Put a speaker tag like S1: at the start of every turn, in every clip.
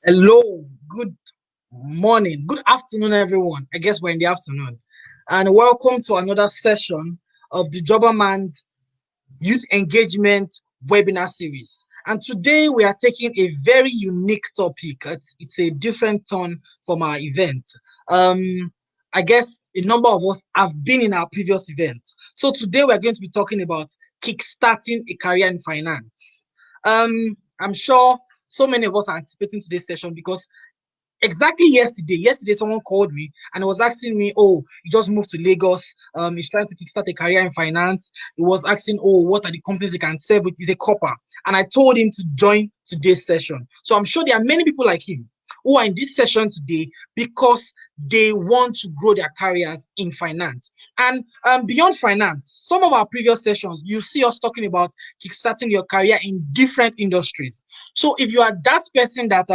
S1: Hello, good morning, good afternoon, everyone. I guess we're in the afternoon. And welcome to another session of the Jobberman's Youth Engagement webinar series. And today we are taking a very unique topic. It's a different turn from our event. I guess a number of us have been in our previous events. So today we're going to be talking about kickstarting a career in finance. I'm sure so many of us are anticipating today's session because exactly yesterday someone called me and was asking me, oh, you just moved to Lagos, he's trying to kickstart a career in finance. He was asking, oh, what are the companies they can serve with? He's a copper, and I told him to join today's session. So I'm sure there are many people like him who are in this session today because they want to grow their careers in finance. And beyond finance, some of our previous sessions, you see us talking about kickstarting your career in different industries. So if you are that person that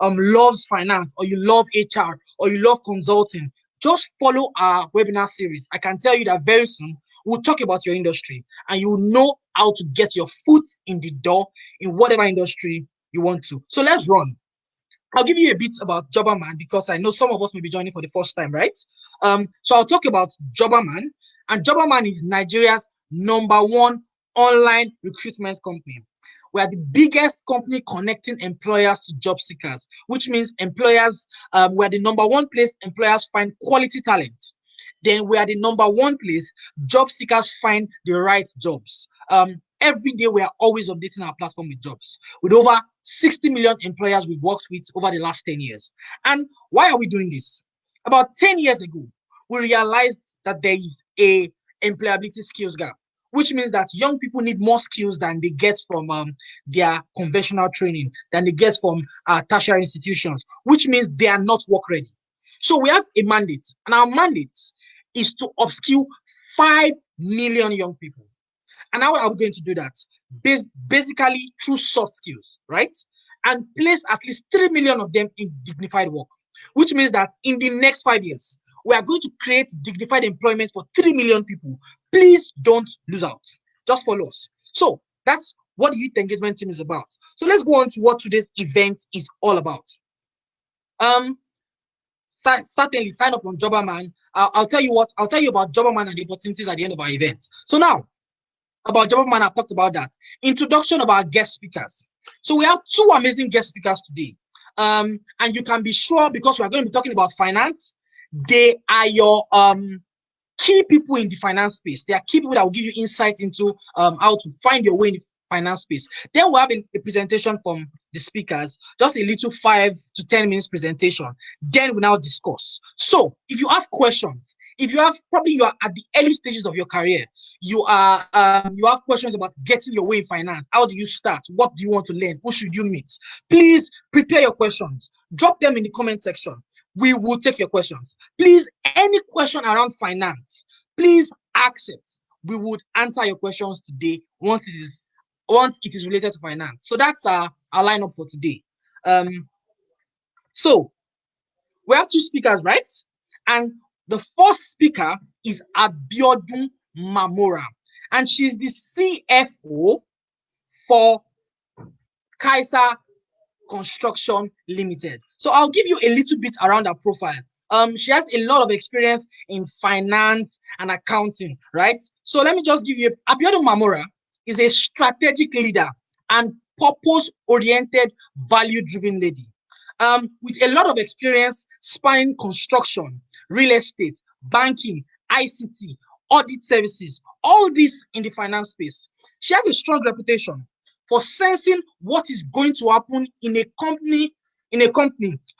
S1: loves finance, or you love HR, or you love consulting, just follow our webinar series. I can tell you that very soon we'll talk about your industry and you will know how to get your foot in the door in whatever industry you want to. So let's run. I'll give you a bit about Jobberman because I know some of us may be joining for the first time, right? So I'll talk about Jobberman, and Jobberman is Nigeria's #1 online recruitment company. We are the biggest company connecting employers to job seekers, which means employers, we are the #1 place employers find quality talent. Then we are the #1 place job seekers find the right jobs. Every day we are always updating our platform with jobs, with over 60 million employers we've worked with over the last 10 years. And why are we doing this? About 10 years ago, we realized that there is a employability skills gap, which means that young people need more skills than they get from their conventional training, than they get from tertiary institutions, which means they are not work ready. So we have a mandate, and our mandate is to upskill 5 million young people. And how are we going to do that? Basically through soft skills, right? And place at least 3 million of them in dignified work, which means that in the next 5 years, we are going to create dignified employment for 3 million people. Please don't lose out. Just follow us. So that's what the youth engagement team is about. So let's go on to what today's event is all about. Certainly sign up on Jobberman. I'll tell you about Jobberman and the opportunities at the end of our event. So now, about Jobberman, I've talked about that. Introduction of our guest speakers. So we have 2 amazing guest speakers today. And you can be sure, because we're going to be talking about finance, they are your key people in the finance space. They are key people that will give you insight into how to find your way in the finance space. Then we'll have a presentation from the speakers, just a little 5 to 10 minutes presentation. Then we now discuss. So if you have questions, if you have, probably you are at the early stages of your career, you have questions about getting your way in finance. How do you start? What do you want to learn? Who should you meet? Please prepare your questions. Drop them in the comment section. We will take your questions. Please, any question around finance, please ask it. We would answer your questions today once it is related to finance. So that's our lineup for today. So we have 2 speakers, right? And the first speaker is Abiodun Mamora, and she's the CFO for Kaiser Construction Limited. So I'll give you a little bit around her profile. She has a lot of experience in finance and accounting, right? So let me just give you, Abiodun Mamora is a strategic leader and purpose-oriented, value-driven lady. With a lot of experience spanning construction, real estate, banking, ICT, audit services, all this in the finance space. She has a strong reputation for sensing what is going to happen in a company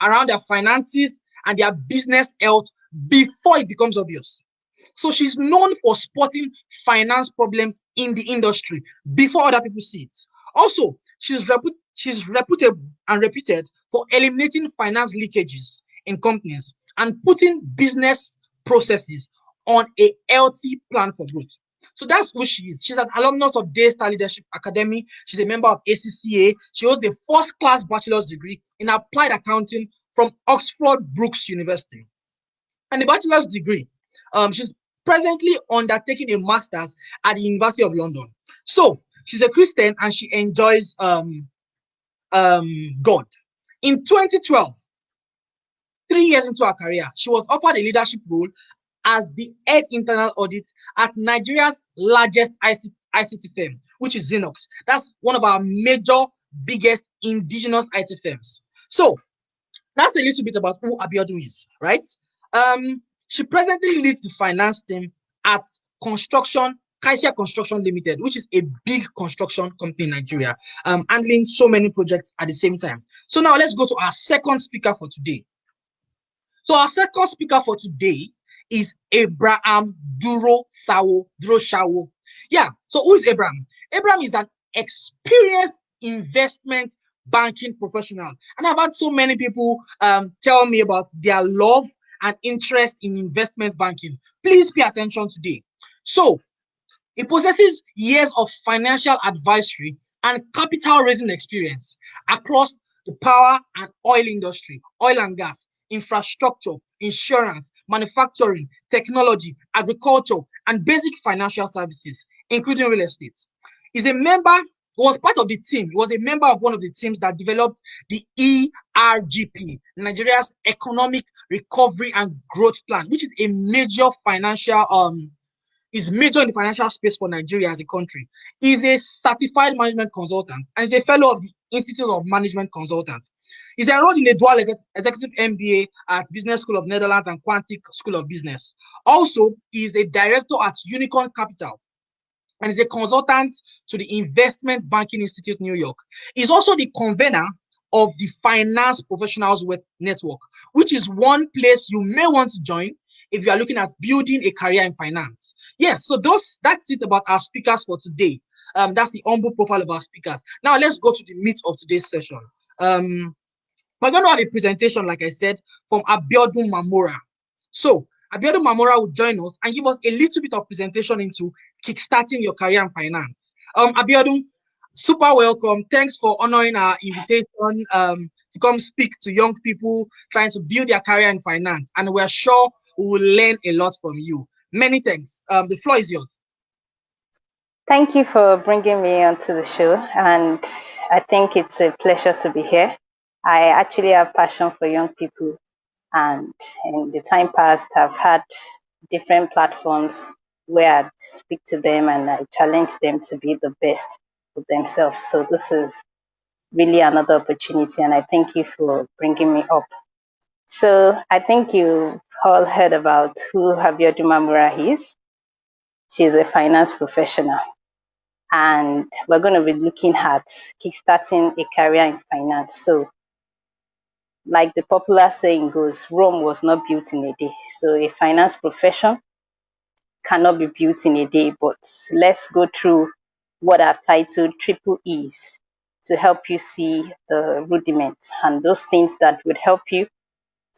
S1: around their finances and their business health before it becomes obvious. So she's known for spotting finance problems in the industry before other people see it. Also, she's reputable and reputed for eliminating finance leakages in companies and putting business processes on a healthy plan for growth. So that's who she is. She's an alumnus of Daystar Leadership Academy. She's a member of ACCA. She holds the first-class bachelor's degree in applied accounting from Oxford Brookes University. And the bachelor's degree, she's presently undertaking a master's at the University of London. So she's a Christian and she enjoys God. In 2012, 3 years into her career, she was offered a leadership role as the head internal audit at Nigeria's largest ICT firm, which is Xerox. That's one of our major, biggest indigenous IT firms. So that's a little bit about who Abiodun is, right? She presently leads the finance team at Kaisia Construction Limited, which is a big construction company in Nigeria, handling so many projects at the same time. So now let's go to our second speaker for today. So our second speaker for today is Abraham Duroshawo. Yeah, so who is Abraham? Abraham is an experienced investment banking professional. And I've had so many people tell me about their love and interest in investment banking. Please pay attention today. So he possesses years of financial advisory and capital raising experience across the power and oil industry, oil and gas, infrastructure, insurance, manufacturing, technology, agriculture, and basic financial services, including real estate. He's a member, was part of the team, he was a member of one of the teams that developed the ERGP, Nigeria's Economic Recovery and Growth Plan, which is a major financial is major in the financial space for Nigeria as a country. He's a certified management consultant and is a fellow of the Institute of Management Consultants. He's enrolled in a dual executive MBA at Business School of Netherlands and Quantic School of Business. Also, he is a director at Unicorn Capital and is a consultant to the Investment Banking Institute, New York. He's also the convener of the Finance Professionals Network, which is one place you may want to join if you are looking at building a career in finance. Yes, so that's it about our speakers for today. That's the humble profile of our speakers. Now let's go to the meat of today's session. We're going to have a presentation, like I said, from Abiodun Mamora. So Abiodun Mamora will join us and give us a little bit of presentation into kickstarting your career in finance. Abiodun, super welcome. Thanks for honoring our invitation to come speak to young people trying to build their career in finance. And we're sure we will learn a lot from you. Many thanks. The floor is yours.
S2: Thank you for bringing me onto the show, and I think it's a pleasure to be here. I actually have passion for young people, and in the time past, I've had different platforms where I speak to them and I challenge them to be the best of themselves. So this is really another opportunity, and I thank you for bringing me up. So I think you all heard about who Abiodun Mamura is. She's a finance professional, and we're going to be looking at kickstarting a career in finance. So, like the popular saying goes, Rome was not built in a day. So, a finance profession cannot be built in a day. But let's go through what I've titled Triple E's to help you see the rudiments and those things that would help you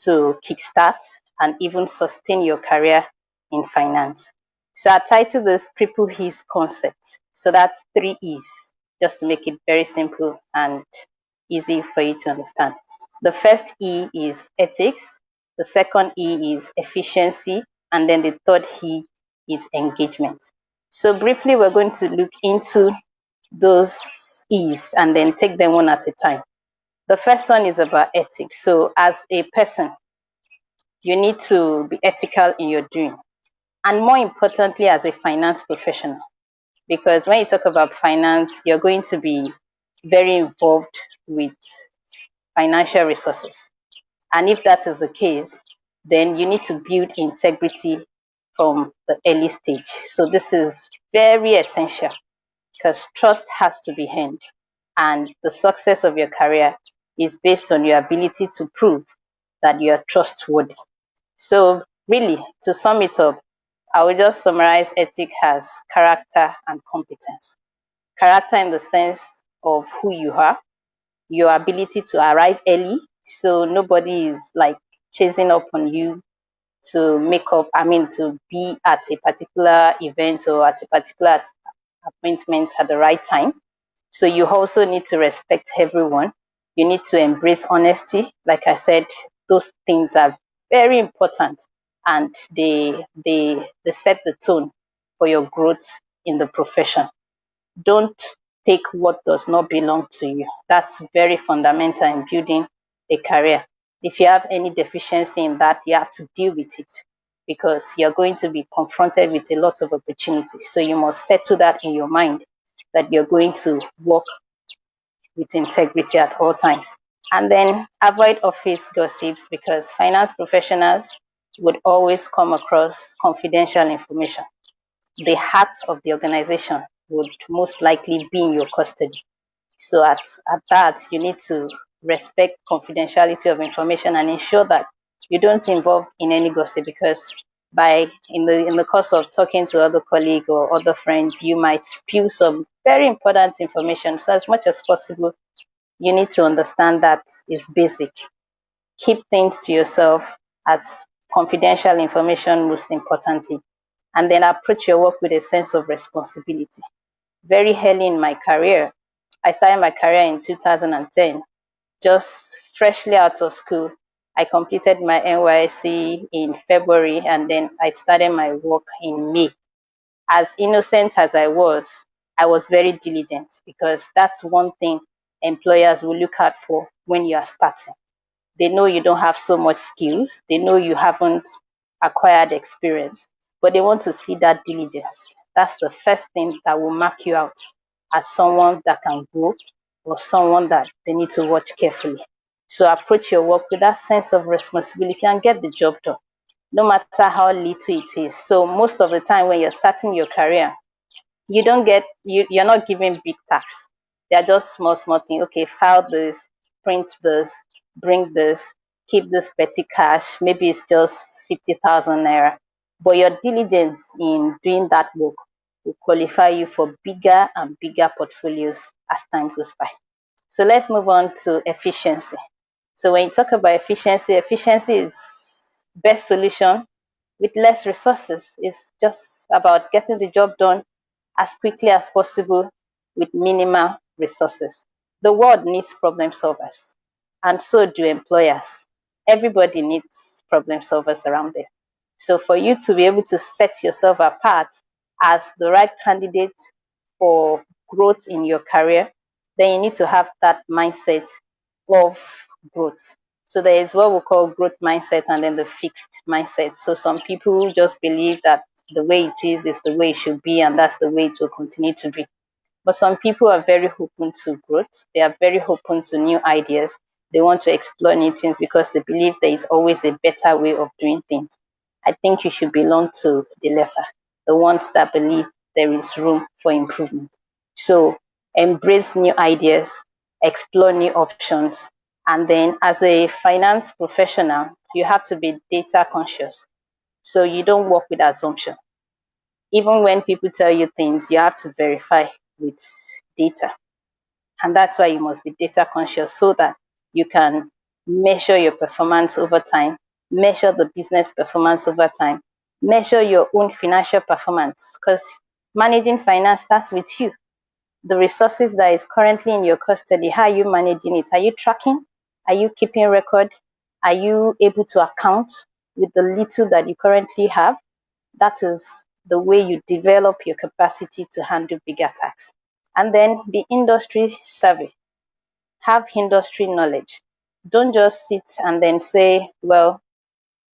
S2: to kickstart and even sustain your career in finance. So I titled this Triple E's concept. So that's 3 E's, just to make it very simple and easy for you to understand. The first E is ethics, the second E is efficiency, and then the third E is engagement. So briefly, we're going to look into those E's and then take them one at a time. The first one is about ethics. So as a person, you need to be ethical in your doing. And more importantly, as a finance professional, because when you talk about finance, you're going to be very involved with financial resources. And if that is the case, then you need to build integrity from the early stage. So this is very essential because trust has to be earned. And the success of your career is based on your ability to prove that you are trustworthy. So really, to sum it up, I will just summarize ethic as character and competence. Character in the sense of who you are, your ability to arrive early, so nobody is like chasing up on you to to be at a particular event or at a particular appointment at the right time. So you also need to respect everyone. You need to embrace honesty. Like I said, those things are very important, and they set the tone for your growth in the profession. Don't take what does not belong to you. That's very fundamental in building a career. If you have any deficiency in that, you have to deal with it because you're going to be confronted with a lot of opportunities. So you must settle that in your mind that you're going to work with integrity at all times. And then avoid office gossips because finance professionals would always come across confidential information. The heart of the organization would most likely be in your custody. So at that, you need to respect confidentiality of information and ensure that you don't involve in any gossip because by in the course of talking to other colleague or other friends, you might spill some very important information. So as much as possible, you need to understand that is basic. Keep things to yourself as confidential information most importantly. And then approach your work with a sense of responsibility. Very early in my career, I started my career in 2010, just freshly out of school. I completed my NYC in February and then I started my work in May. As innocent as I was very diligent because that's one thing employers will look out for when you are starting. They know you don't have so much skills. They know you haven't acquired experience, but they want to see that diligence. That's the first thing that will mark you out as someone that can grow or someone that they need to watch carefully. So approach your work with that sense of responsibility and get the job done, no matter how little it is. So most of the time when you're starting your career, you're not given big tasks. They're just small things. Okay, file this, print this, bring this, keep this petty cash. Maybe it's just 50,000 naira. But your diligence in doing that work will qualify you for bigger and bigger portfolios as time goes by. So let's move on to efficiency. So when you talk about efficiency, efficiency is best solution with less resources. It's just about getting the job done as quickly as possible with minimal resources. The world needs problem solvers, and so do employers. Everybody needs problem solvers around there. So, for you to be able to set yourself apart as the right candidate for growth in your career, then you need to have that mindset of growth. So there is what we call growth mindset and then the fixed mindset. So some people just believe that the way it is the way it should be, and that's the way it will continue to be. But some people are very open to growth. They are very open to new ideas. They want to explore new things because they believe there is always a better way of doing things. I think you should belong to the latter, the ones that believe there is room for improvement. So embrace new ideas, explore new options, and then as a finance professional, you have to be data conscious. So you don't work with assumption. Even when people tell you things, you have to verify with data. And that's why you must be data conscious so that you can measure your performance over time, measure the business performance over time, measure your own financial performance because managing finance starts with you. The resources that is currently in your custody, how are you managing it? Are you tracking? Are you keeping record? Are you able to account with the little that you currently have? That is the way you develop your capacity to handle bigger tasks. And then be industry savvy, have industry knowledge. Don't just sit and then say, well,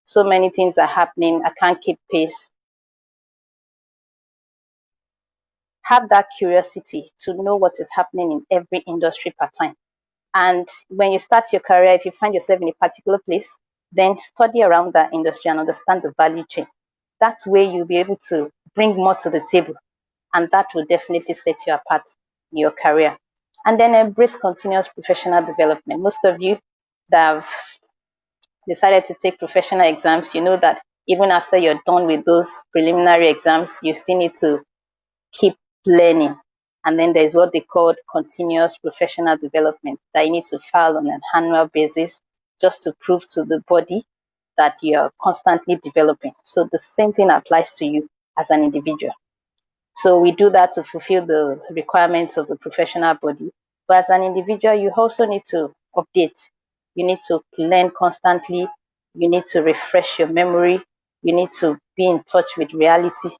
S2: so many things are happening, I can't keep pace. Have that curiosity to know what is happening in every industry part time. And when you start your career, if you find yourself in a particular place, then study around that industry and understand the value chain. That way you'll be able to bring more to the table, and that will definitely set you apart in your career. And then embrace continuous professional development. Most of you that have decided to take professional exams, you know that even after you're done with those preliminary exams, you still need to keep learning. And then there's what they call continuous professional development that you need to file on an annual basis just to prove to the body that you're constantly developing. So the same thing applies to you as an individual. So we do that to fulfill the requirements of the professional body. But as an individual, you also need to update. You need to learn constantly. You need to refresh your memory. You need to be in touch with reality.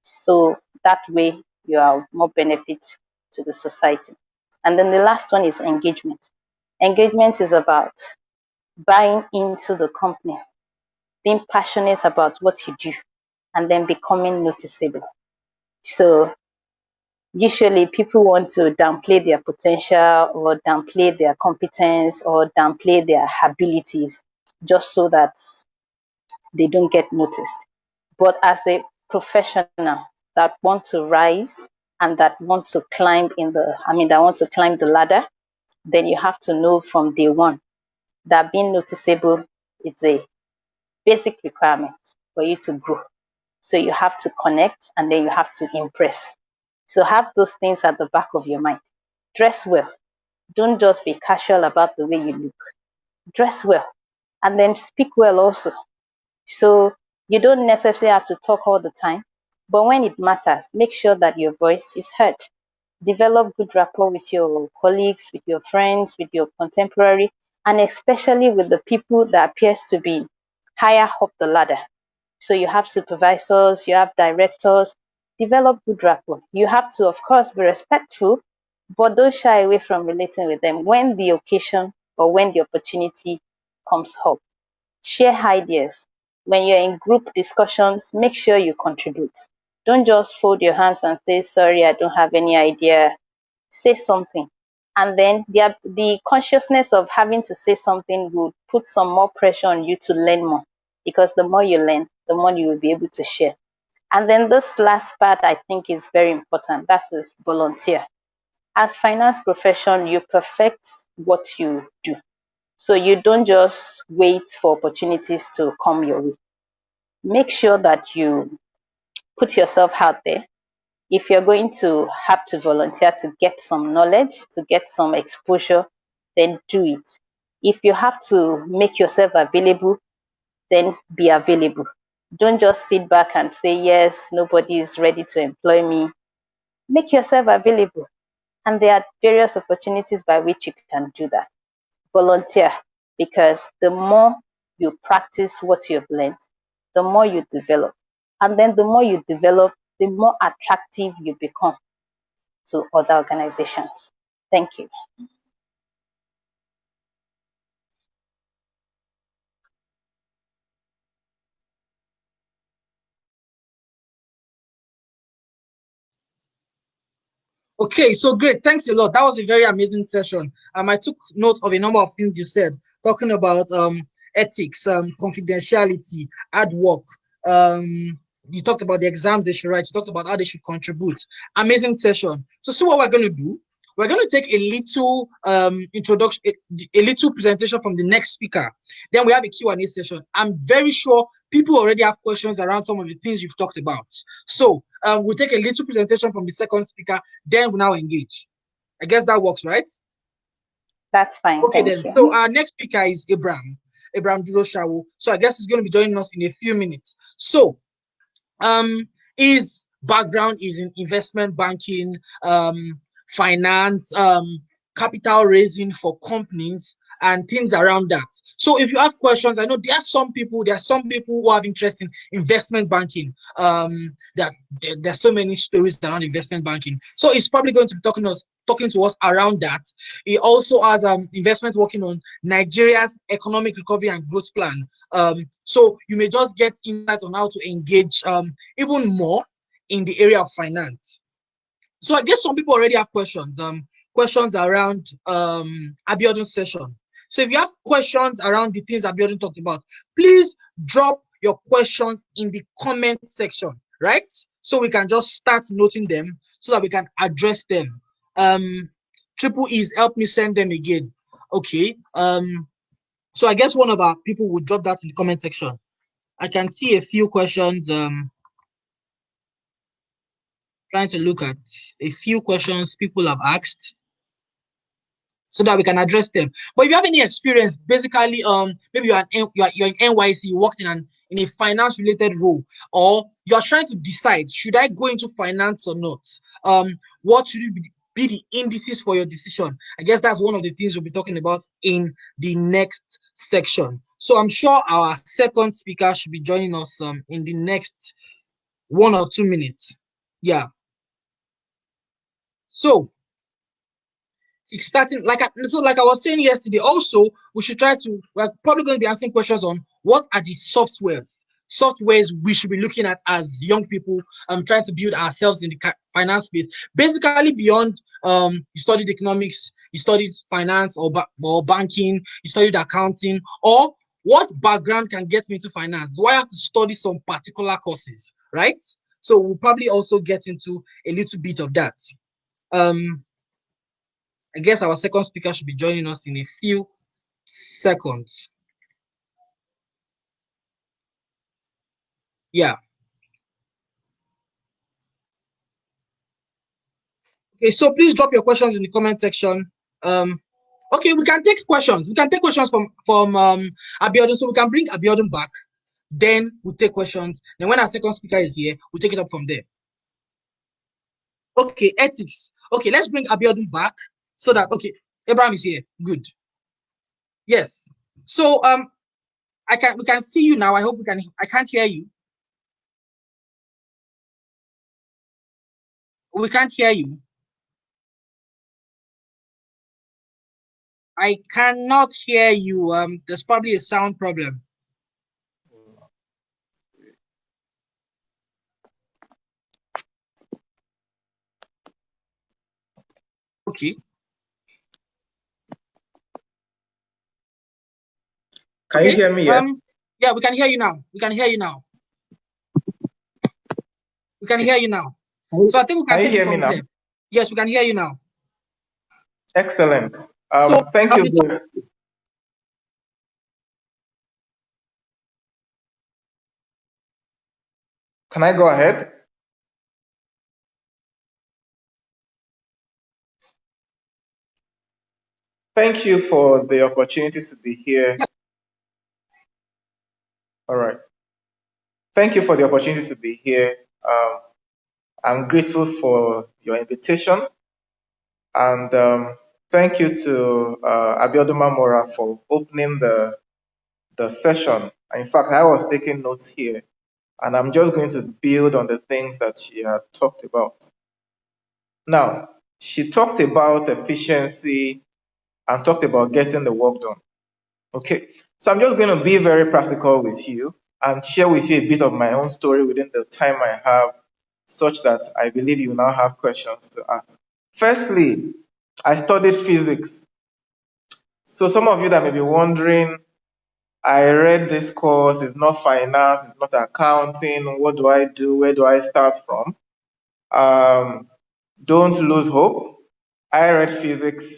S2: So that way you are more benefit to the society. And then the last one is engagement. Engagement is about buying into the company, being passionate about what you do, and then becoming noticeable. So usually people want to downplay their potential or downplay their competence or downplay their abilities just so that they don't get noticed. But as a professional that want to rise and that want to climb that want to climb the ladder, then you have to know from day one that being noticeable is a basic requirement for you to grow. So you have to connect and then you have to impress. So have those things at the back of your mind. Dress well. Don't just be casual about the way you look. Dress well and then speak well also. So you don't necessarily have to talk all the time, but when it matters, make sure that your voice is heard. Develop good rapport with your colleagues, with your friends, with your contemporary, and especially with the people that appears to be higher up the ladder. So you have supervisors, you have directors, develop good rapport. You have to, of course, be respectful, but don't shy away from relating with them when the occasion or when the opportunity comes up. Share ideas. When you're in group discussions, make sure you contribute. Don't just fold your hands and say, sorry, I don't have any idea. Say something. And then the consciousness of having to say something will put some more pressure on you to learn more. Because the more you learn, the more you will be able to share. And then this last part I think is very important. That is volunteer. As finance profession, you perfect what you do. So you don't just wait for opportunities to come your way. Make sure that you put yourself out there. If you're going to have to volunteer to get some knowledge, to get some exposure, then do it. If you have to make yourself available, then be available. Don't just sit back and say, yes, nobody is ready to employ me. Make yourself available. And there are various opportunities by which you can do that. Volunteer, because the more you practice what you've learned, the more you develop. And then the more you develop, the more attractive you become to other organizations. Thank you.
S1: Okay, so great. Thanks a lot. That was a very amazing session. I took note of a number of things you said, talking about ethics, confidentiality, hard work. You talked about the exams they should write. You talked about how they should contribute. Amazing session. So see what we're going to do. We're going to take a little introduction, a little presentation from the next speaker. Then we have a Q&A session. I'm very sure people already have questions around some of the things you've talked about. So we'll take a little presentation from the second speaker, then we now engage. I guess that works, right?
S2: That's fine.
S1: Okay,
S2: Thank
S1: then. So
S2: you.
S1: our next speaker is Abraham Duroshawo. So I guess he's going to be joining us in a few minutes. So his background is in investment banking, finance, capital raising for companies and things around that. So if you have questions, I know there are some people who have interest in investment banking. There are so many stories around investment banking. So he's probably going to be talking to us around that. He also has investment working on Nigeria's economic recovery and growth plan. So you may just get insight on how to engage even more in the area of finance. So I guess some people already have questions. Questions around Abiodun's session. So if you have questions around the things Abiodun talked about, please drop your questions in the comment section, right? So we can just start noting them so that we can address them. Triple E's help me send them again. Okay. So I guess one of our people will drop that in the comment section. I can see a few questions. Trying to look at a few questions people have asked so that we can address them. But if you have any experience, basically, maybe you're in NYC, you worked in a finance related role, or you are trying to decide, should I go into finance or not? What should be the indices for your decision? I guess that's one of the things we'll be talking about in the next section. So I'm sure our second speaker should be joining us in the next 1 or 2 minutes. Yeah. So Kickstarting, like I was saying yesterday, also we should try to, we're probably going to be answering questions on what are the softwares we should be looking at as young people trying to build ourselves in the finance space. Basically, beyond you studied economics, you studied finance or banking, you studied accounting, or what background can get me into finance? Do I have to study some particular courses, right? So we'll probably also get into a little bit of that. I guess our second speaker should be joining us in a few seconds. Yeah. Okay, so please drop your questions in the comment section. Okay, we can take questions. We can take questions from Abiodun. So we can bring Abiodun back. Then we'll take questions. Then when our second speaker is here, we'll take it up from there. Okay, ethics. Okay, let's bring Abiodun back so that Abraham is here. Good. Yes. So we can see you now. I hope I can't hear you. We can't hear you. I cannot hear you. There's probably a sound problem. Okay.
S3: Can you hear me yet?
S1: Yeah, we can hear you now. We can hear you now. We can hear you now. So I think we can
S3: you
S1: take it
S3: hear me
S1: from
S3: now?
S1: there. Yes, we can hear you now.
S3: Excellent.
S1: So
S3: Thank you. Can I go ahead? Thank you for the opportunity to be here.
S1: Yeah.
S3: All right. Thank you for the opportunity to be here. I'm grateful for your invitation. And thank you to Abiodun Mamora for opening the session. In fact, I was taking notes here, and I'm just going to build on the things that she had talked about. Now, she talked about efficiency and talked about getting the work done. Okay, so I'm just going to be very practical with you and share with you a bit of my own story within the time I have, such that I believe you now have questions to ask. Firstly, I studied physics. So some of you that may be wondering, I read this course, it's not finance, it's not accounting, what do I do, where do I start from? Don't lose hope. I read physics.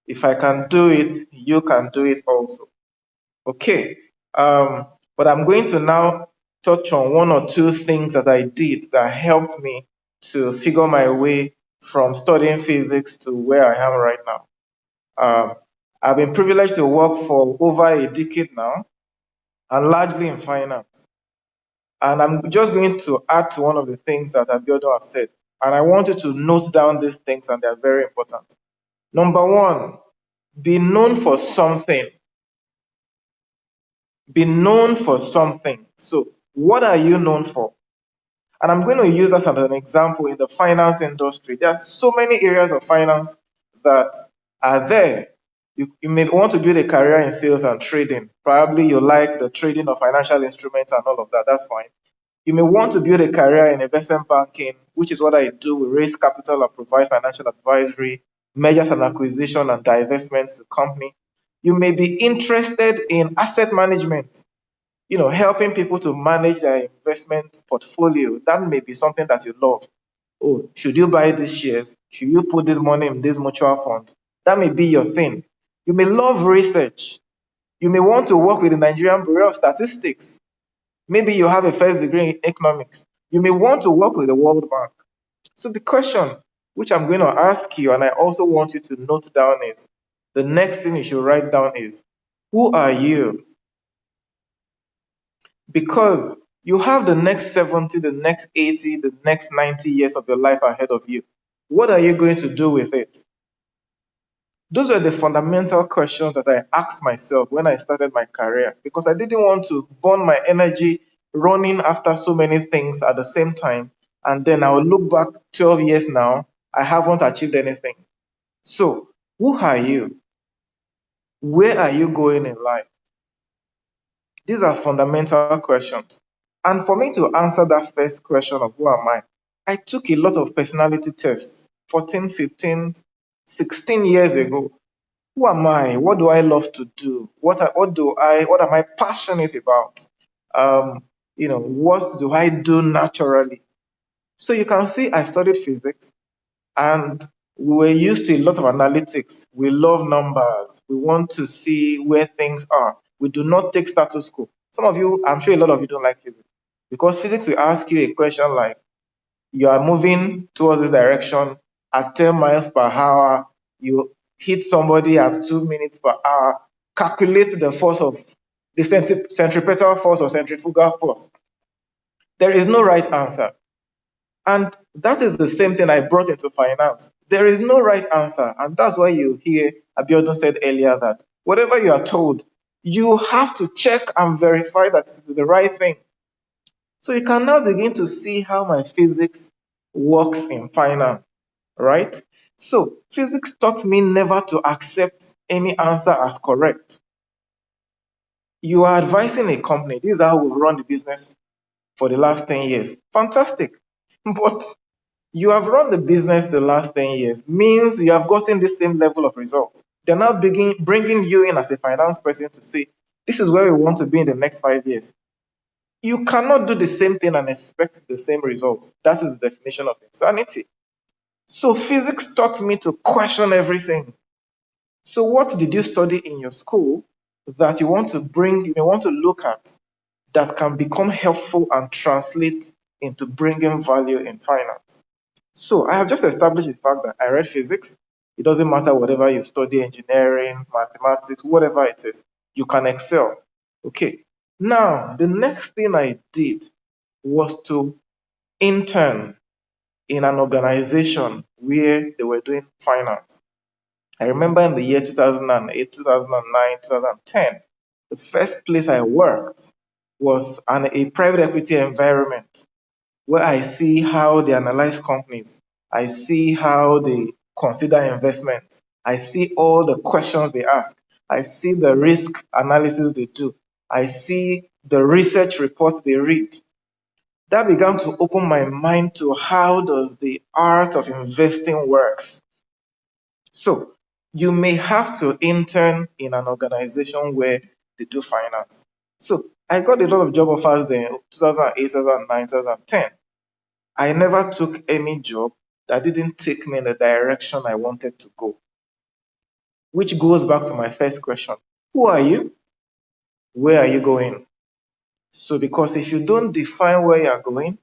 S3: If I can do it, you can do it also. Okay, but I'm going to now touch on one or two things that I did that helped me to figure my way from studying physics to where I am right now. I've been privileged to work for over a decade now, and largely in finance. And I'm just going to add to one of the things that Abiodun has said. And I want you to note down these things, and they're very important. Number one, be known for something. Be known for something. So, what are you known for? And I'm going to use that as an example in the finance industry. There are so many areas of finance that are there. You may want to build a career in sales and trading. Probably you like the trading of financial instruments and all of that. That's fine. You may want to build a career in investment banking, which is what I do. We raise capital and provide financial advisory, mergers and acquisition, and divestments to company. You may be interested in asset management, helping people to manage their investment portfolio. That may be something that you love. Oh, should you buy these shares? Should you put this money in these mutual funds? That may be your thing. You may love research. You may want to work with the Nigerian Bureau of Statistics. Maybe you have a first degree in economics. You may want to work with the World Bank. So the question which I'm going to ask you, and I also want you to note down, is the next thing you should write down is, who are you? Because you have the next 70, the next 80, the next 90 years of your life ahead of you. What are you going to do with it? Those were the fundamental questions that I asked myself when I started my career, because I didn't want to burn my energy running after so many things at the same time. And then I will look back 12 years now, I haven't achieved anything. So Who are you? Where are you going in life? These are fundamental questions. And for me to answer that first question of who am I took a lot of personality tests 14, 15, 16 years ago. Who am I? What do I love to do? What am I passionate about? What do I do naturally? So you can see I studied physics, and we were used to a lot of analytics. We love numbers. We want to see where things are. We do not take status quo. Some of you, I'm sure a lot of you don't like physics, because physics will ask you a question like, you are moving towards this direction at 10 miles per hour, you hit somebody at 2 minutes per hour, calculate the force of the centripetal force or centrifugal force. There is no right answer. And that is the same thing I brought into finance. There is no right answer. And that's why you hear Abiodun said earlier that whatever you are told, you have to check and verify that it's the right thing. So you can now begin to see how my physics works in finance, right? So physics taught me never to accept any answer as correct. You are advising a company. This is how we've run the business for the last 10 years. Fantastic. But you have run the business the last 10 years, means you have gotten the same level of results. They're now bringing you in as a finance person to say, this is where we want to be in the next 5 years. You cannot do the same thing and expect the same results. That is the definition of insanity. So physics taught me to question everything. So what did you study in your school that you may want to look at that can become helpful and translate into bringing value in finance? So I have just established the fact that I read physics. It doesn't matter whatever you study, engineering, mathematics, whatever it is, you can excel. Okay. Now, the next thing I did was to intern in an organization where they were doing finance. I remember in the year 2008, 2009, 2010, the first place I worked was in a private equity environment where I see how they analyze companies. I see how they consider investments. I see all the questions they ask. I see the risk analysis they do. I see the research reports they read. That began to open my mind to how does the art of investing works. So you may have to intern in an organization where they do finance. So I got a lot of job offers there, 2008, 2009, 2010. I never took any job that didn't take me in the direction I wanted to go. Which goes back to my first question. Who are you? Where are you going? So because if you don't define where you are going,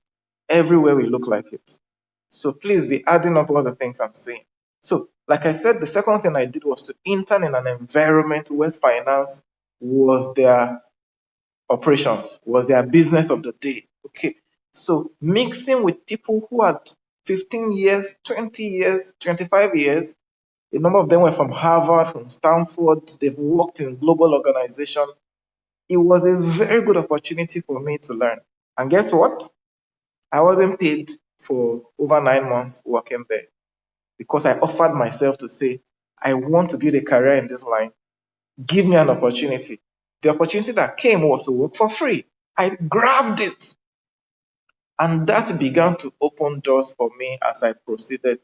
S3: everywhere will look like it. So please be adding up all the things I'm saying. So like I said, the second thing I did was to intern in an environment where finance was their operations, was their business of the day. Okay. So mixing with people who had 15 years, 20 years, 25 years, a number of them were from Harvard, from Stanford, they've worked in global organizations. It was a very good opportunity for me to learn. And guess what? I wasn't paid for over 9 months working there because I offered myself to say, I want to build a career in this line. Give me an opportunity. The opportunity that came was to work for free. I grabbed it. And that began to open doors for me as I proceeded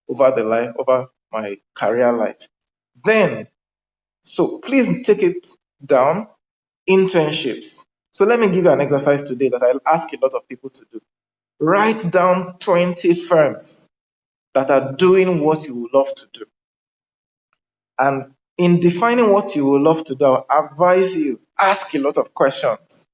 S3: over my career life. Then, so please take it down, internships. So let me give you an exercise today that I'll ask a lot of people to do. Write down 20 firms that are doing what you would love to do. And in defining what you would love to do, I advise you, ask a lot of questions.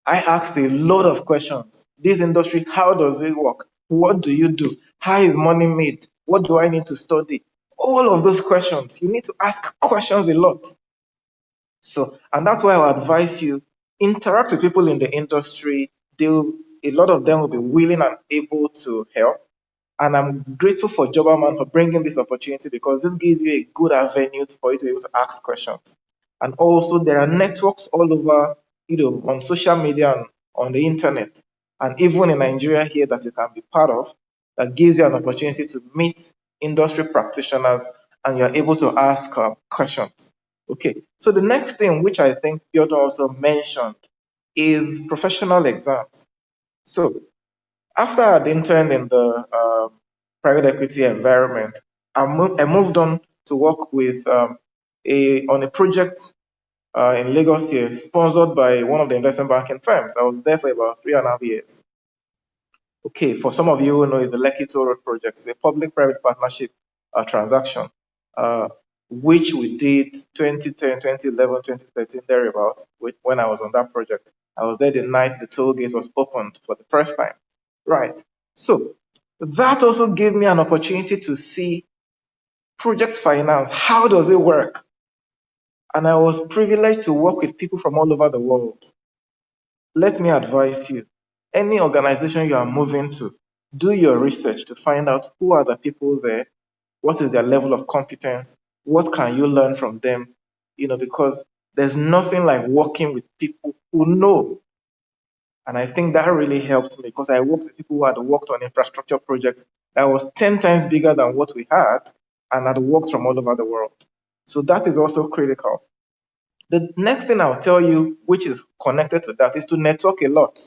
S3: I asked a lot of questions. This industry, how does it work? What do you do? How is money made? What do I need to study? All of those questions. You need to ask questions a lot. So, and that's why I advise you, interact with people in the industry. A lot of them will be willing and able to help. And I'm grateful for Jobberman for bringing this opportunity because this gives you a good avenue for you to be able to ask questions. And also, there are networks all over, on social media and on the internet, and even in Nigeria here that you can be part of, that gives you an opportunity to meet industry practitioners and you're able to ask questions. Okay, so the next thing, which I think Piotr also mentioned, is professional exams. So after I'd interned in the private equity environment, I moved on to work with on a project in Lagos here, sponsored by one of the investment banking firms. I was there for about 3.5 years. Okay, for some of you who know, it's the Lekki Toll Road project. It's a public-private partnership transaction, uh, which we did 2010, 2011, 2013, thereabouts, when I was on that project. I was there the night the toll gate was opened for the first time. Right. So that also gave me an opportunity to see project finance. How does it work? And I was privileged to work with people from all over the world. Let me advise you, any organization you are moving to, do your research to find out who are the people there, what is their level of competence, what can you learn from them, because there's nothing like working with people who know. And I think that really helped me because I worked with people who had worked on infrastructure projects that was 10 times bigger than what we had and had worked from all over the world. So that is also critical. The next thing I'll tell you, which is connected to that, is to network a lot.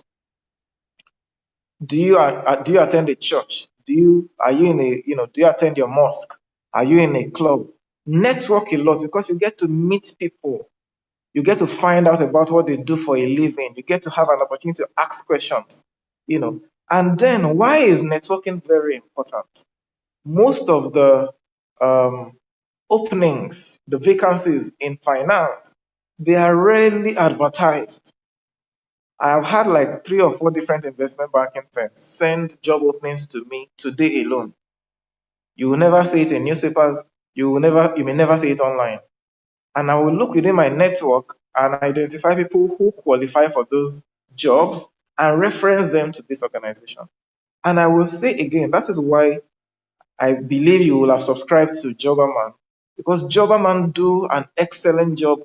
S3: Do you attend a church? Are you in a do you attend your mosque? Are you in a club? Network a lot because you get to meet people. You get to find out about what they do for a living. You get to have an opportunity to ask questions. And then why is networking very important? Most of the um, openings, the vacancies in finance, they are rarely advertised. I've had like 3 or 4 different investment banking firms send job openings to me today alone. You will never see it in newspapers. You may never see it online. And I will look within my network and identify people who qualify for those jobs and reference them to this organization. And I will say again, that is why I believe you will have subscribed to Jobberman, because Jobberman do an excellent job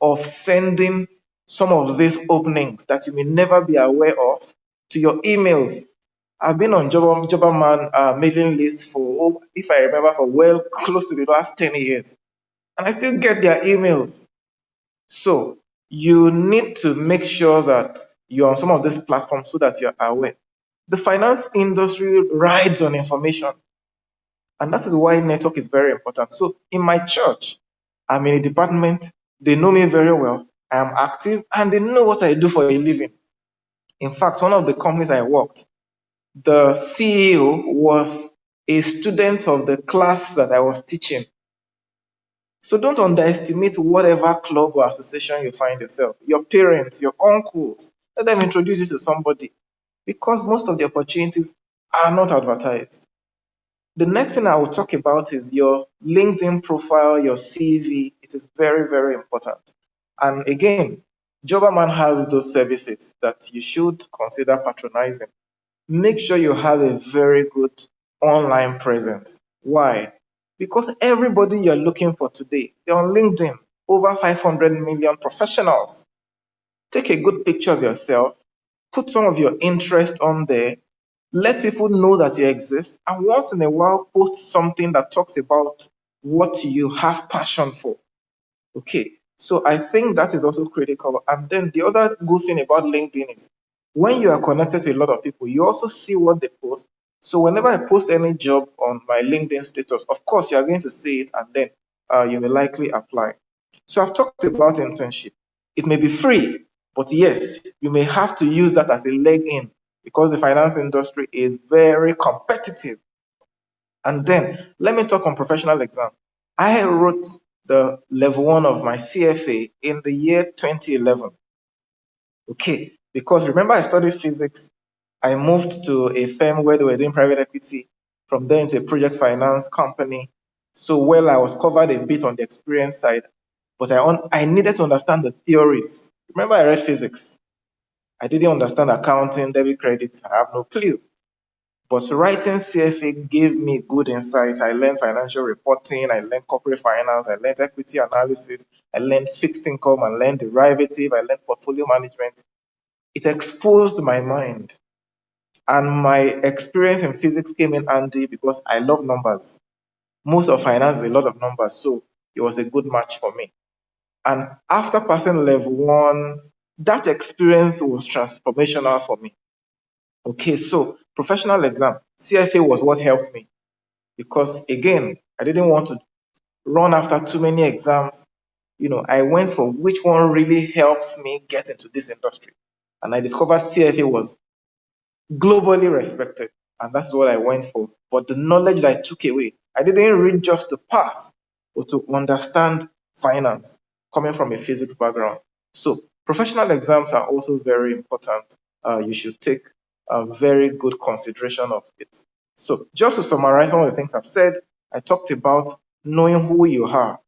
S3: of sending some of these openings that you may never be aware of to your emails. I've been on Jobberman mailing list for, if I remember, for well close to the last 10 years. And I still get their emails. So you need to make sure that you're on some of these platforms so that you're aware. The finance industry rides on information. And that is why network is very important. So in my church, I'm in a department, they know me very well, I am active, and they know what I do for a living. In fact, one of the companies I worked, the CEO was a student of the class that I was teaching. So don't underestimate whatever club or association you find yourself. Your parents, your uncles, let them introduce you to somebody because most of the opportunities are not advertised. The next thing I will talk about is your LinkedIn profile, your CV. It is very, very important. And again, Jobberman has those services that you should consider patronizing. Make sure you have a very good online presence. Why? Because everybody you're looking for today, they're on LinkedIn, over 500 million professionals. Take a good picture of yourself, put some of your interest on there, let people know that you exist, and once in a while post something that talks about what you have passion for. Okay, so I think that is also critical. And then the other good thing about LinkedIn is when you are connected to a lot of people, you also see what they post. So whenever I post any job on my LinkedIn status, of course, you are going to see it and then you will likely apply. So I've talked about internship. It may be free, but yes, you may have to use that as a leg in because the finance industry is very competitive. And then let me talk on professional exam. I wrote the level 1 of my CFA in the year 2011. Okay, because remember I studied physics. I moved to a firm where they were doing private equity, from there into a project finance company. So well, I was covered a bit on the experience side, but I needed to understand the theories. Remember I read physics. I didn't understand accounting, debit, credit. I have no clue. But writing CFA gave me good insight. I learned financial reporting, I learned corporate finance, I learned equity analysis, I learned fixed income, I learned derivative, I learned portfolio management. It exposed my mind. And my experience in physics came in handy because I love numbers. most of finance is a lot of numbers, so it was a good match for me. And after passing level 1, that experience was transformational for me. Okay, so professional exam, CFA was what helped me, because again, I didn't want to run after too many exams. I went for which one really helps me get into this industry. And I discovered CFA was globally respected, and that's what I went for. But the knowledge that I took away, I didn't read just to pass, but to understand finance, coming from a physics background. So professional exams are also very important. You should take a very good consideration of it. So just to summarize some of the things I've said, I talked about knowing who you are.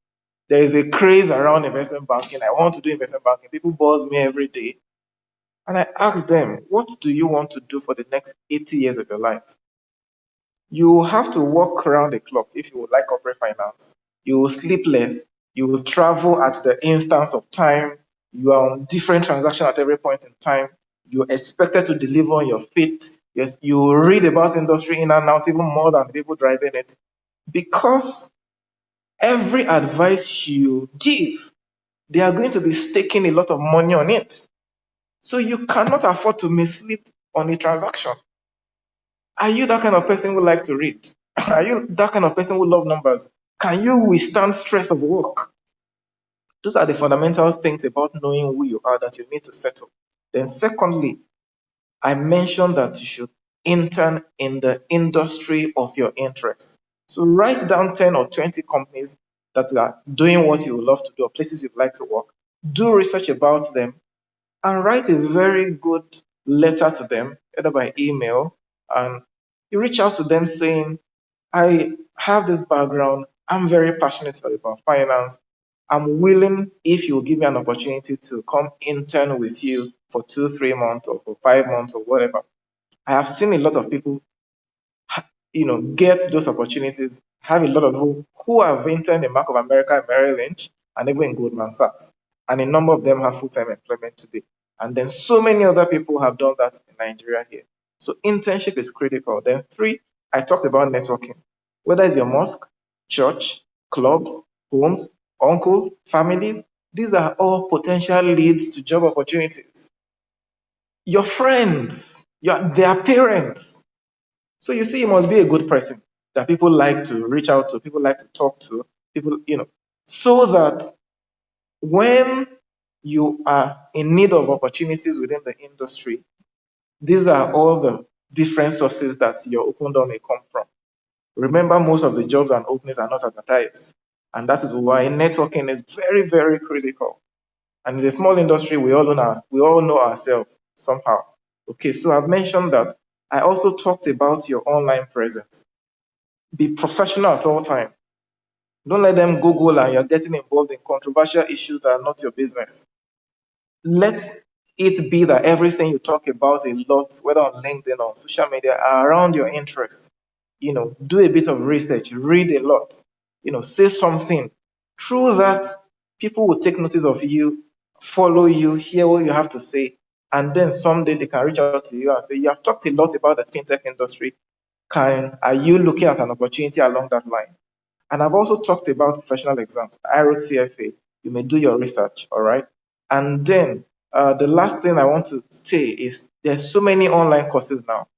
S3: There is a craze around investment banking. I want to do investment banking. People buzz me every day. And I asked them, what do you want to do for the next 80 years of your life? You will have to work around the clock if you would like corporate finance. You will sleep less. You will travel at the instance of time. You are on different transactions at every point in time. You're expected to deliver on your feet. Yes, you will read about industry in and out even more than the people driving it. Because every advice you give, they are going to be staking a lot of money on it. So you cannot afford to mislead on a transaction. Are you that kind of person who like to read? Are you that kind of person who love numbers? Can you withstand stress of work? Those are the fundamental things about knowing who you are that you need to settle. Then secondly, I mentioned that you should intern in the industry of your interest. So write down 10 or 20 companies that are doing what you would love to do, or places you'd like to work. Do research about them and write a very good letter to them, either by email, and you reach out to them saying, I have this background, I'm very passionate about finance. I'm willing, if you will give me an opportunity, to come intern with you for 2, 3 months or for 5 months or whatever. I have seen a lot of people get those opportunities. Have a lot of who have interned in Bank of America, Merrill Lynch, and even in Goldman Sachs. And a number of them have full-time employment today. And then so many other people have done that in Nigeria here. So internship is critical. Then 3, I talked about networking. Whether it's your mosque, church, clubs, homes, uncles, families, these are all potential leads to job opportunities. Your friends, their parents. So you see, you must be a good person that people like to reach out to, people like to talk to, people, so that when you are in need of opportunities within the industry, these are all the different sources that your open door may come from. Remember, most of the jobs and openings are not advertised. And that is why networking is very, very critical. And it's a small industry, we all know ourselves somehow. Okay, so I've mentioned that. I also talked about your online presence. Be professional at all times. Don't let them Google and you're getting involved in controversial issues that are not your business. Let it be that everything you talk about a lot, whether on LinkedIn or social media, are around your interests. Do a bit of research, read a lot, say something. Through that, people will take notice of you, follow you, hear what you have to say, and then someday they can reach out to you and say, you have talked a lot about the fintech industry. Are you looking at an opportunity along that line? And I've also talked about professional exams. I wrote CFA. You may do your research, all right? And then the last thing I want to say is there's so many online courses now.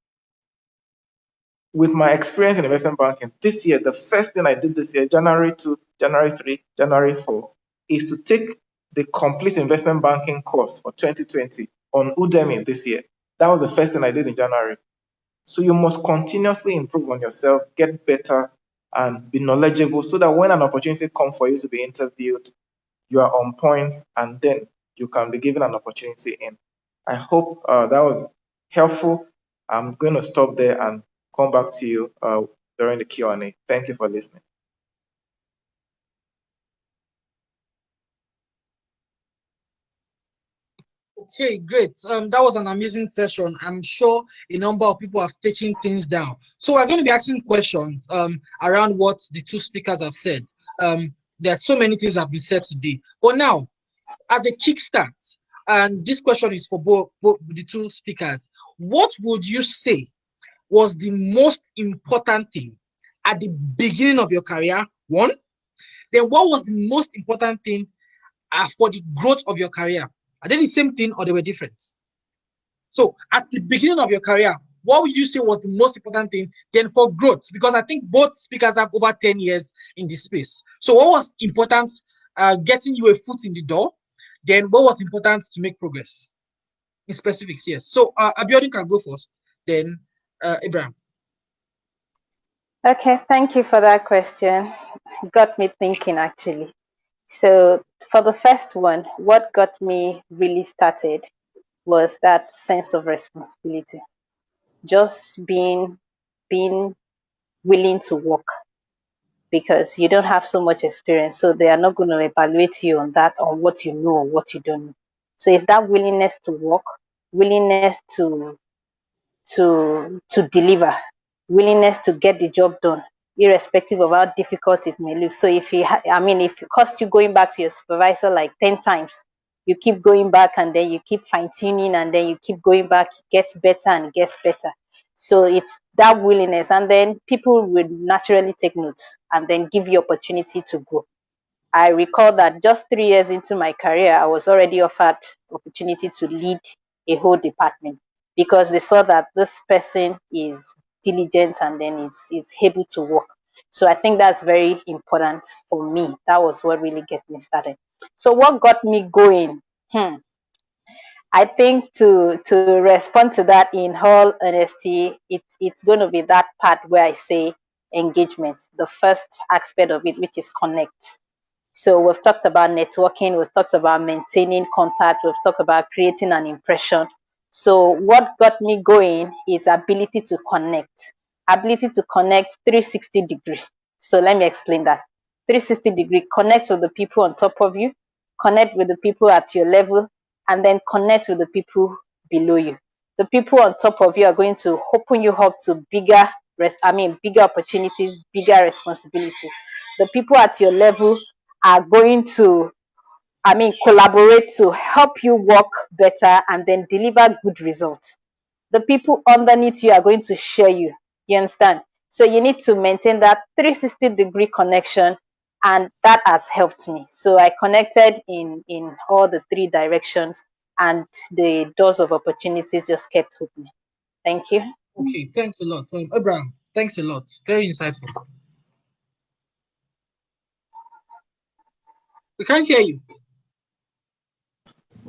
S3: With my experience in investment banking, this year, the first thing I did this year, January 2, January 3, January 4, is to take the complete investment banking course for 2020 on Udemy this year. That was the first thing I did in January. So you must continuously improve on yourself, get better, and be knowledgeable so that when an opportunity comes for you to be interviewed, you are on point and then you can be given an opportunity in. I hope that was helpful. I'm going to stop there and come back to you during the Q&A. Thank you for listening.
S1: Okay, great. That was an amazing session. I'm sure a number of people have taken things down. So we're going to be asking questions around what the two speakers have said. There are so many things that have been said today. But now, as a kickstart, and this question is for both the two speakers, what would you say was the most important thing at the beginning of your career? One. Then what was the most important thing for the growth of your career? Are they the same thing or they were different? So at the beginning of your career, what would you say was the most important thing then for growth? Because I think both speakers have over 10 years in this space. So what was important getting you a foot in the door? Then what was important to make progress? In specifics, yes. So Abiodun can go first, then Abraham.
S2: Okay, thank you for that question. Got me thinking actually. So for the first one, what got me really started was that sense of responsibility. Just being willing to work because you don't have so much experience. So they are not going to evaluate you on that, on what you know or what you don't know. So it's that willingness to work, willingness to deliver, willingness to get the job done, irrespective of how difficult it may look. So if it costs you going back to your supervisor like 10 times, you keep going back and then you keep fine tuning and then you keep going back, it gets better and it gets better. So it's that willingness, and then people will naturally take notes and then give you opportunity to grow. I recall that just 3 years into my career, I was already offered opportunity to lead a whole department because they saw that this person is diligent and then is able to work. So I think that's very important for me. That was what really get me started. So what got me going? I think to respond to that in all honesty, it's going to be that part where I say engagement, the first aspect of it, which is connect. So we've talked about networking, we've talked about maintaining contact, we've talked about creating an impression. So what got me going is ability to connect 360 degree. So let me explain that. 360 degree, connect with the people on top of you, connect with the people at your level, and then connect with the people below you. The people on top of you are going to open you up to bigger opportunities, bigger responsibilities. The people at your level are going to, collaborate to help you work better and then deliver good results. The people underneath you are going to share you. You understand? So you need to maintain that 360-degree connection, and that has helped me. So I connected in all the three directions, and the doors of opportunities just kept opening. Thank you.
S1: Okay, thanks a lot. Abraham, thanks a lot. Very insightful. We can't hear you.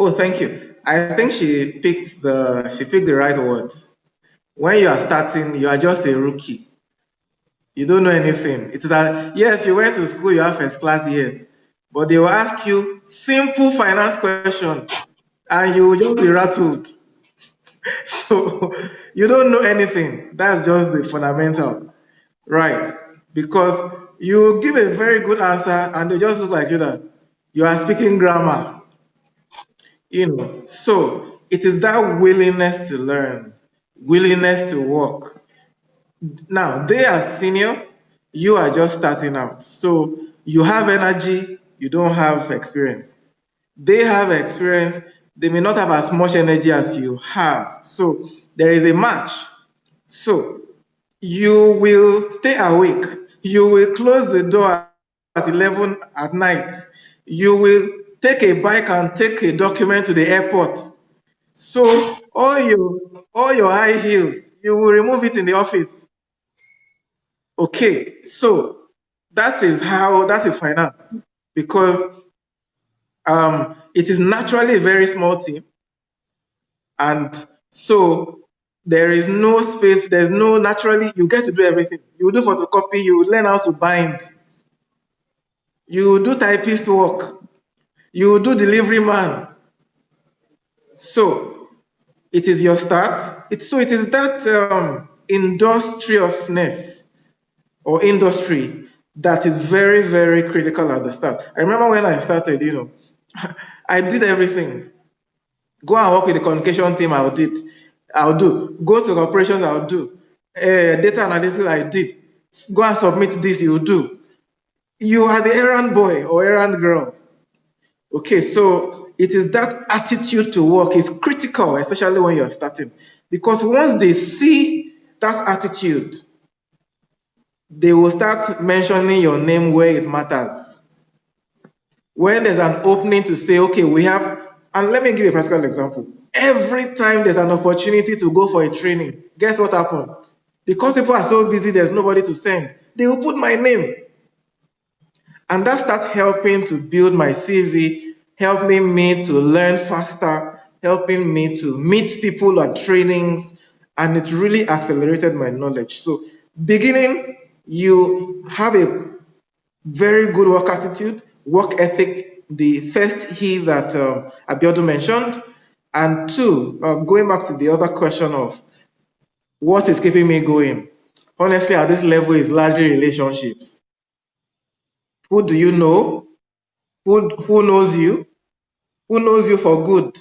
S3: Oh, thank you. I think she picked the right words. When you are starting, you are just a rookie. You don't know anything. It is that yes, you went to school, you have first class years, but they will ask you simple finance question, and you will just be rattled. So you don't know anything. That's just the fundamental, right? Because you give a very good answer, and they just look like you are speaking grammar. So it is that willingness to learn, willingness to work. Now they are senior, you are just starting out. So you have energy, you don't have experience. They have experience, they may not have as much energy as you have. So there is a match. So you will stay awake. You will close the door at 11 at night. You will take a bike and take a document to the airport. So all your high heels, you will remove it in the office. Okay, so that is finance because it is naturally a very small team, and so there is no space. There's no naturally you get to do everything. You do photocopy, you learn how to bind, you do typist work, you do delivery man. So it is your start. It is that industriousness or industry that is very, very critical at the start. I remember when I started, I did everything. Go and work with the communication team, I'll do. Go to operations, I'll do. Data analysis, I did. Go and submit this, you do. You are the errand boy or errand girl. Okay, so it is that attitude to work is critical, especially when you're starting. Because once they see that attitude, They will start mentioning your name where it matters. When there's an opening to say, okay, we have, and let me give you a practical example. Every time there's an opportunity to go for a training, guess what happened? Because people are so busy, there's nobody to send. They will put my name. And that starts helping to build my CV, helping me to learn faster, helping me to meet people at trainings, and it really accelerated my knowledge. So, beginning, you have a very good work attitude, work ethic, the first he that Abiodun mentioned. And two, going back to the other question of what is keeping me going, honestly, at this level is largely relationships. Who do you know? Who knows you? Who knows you for good?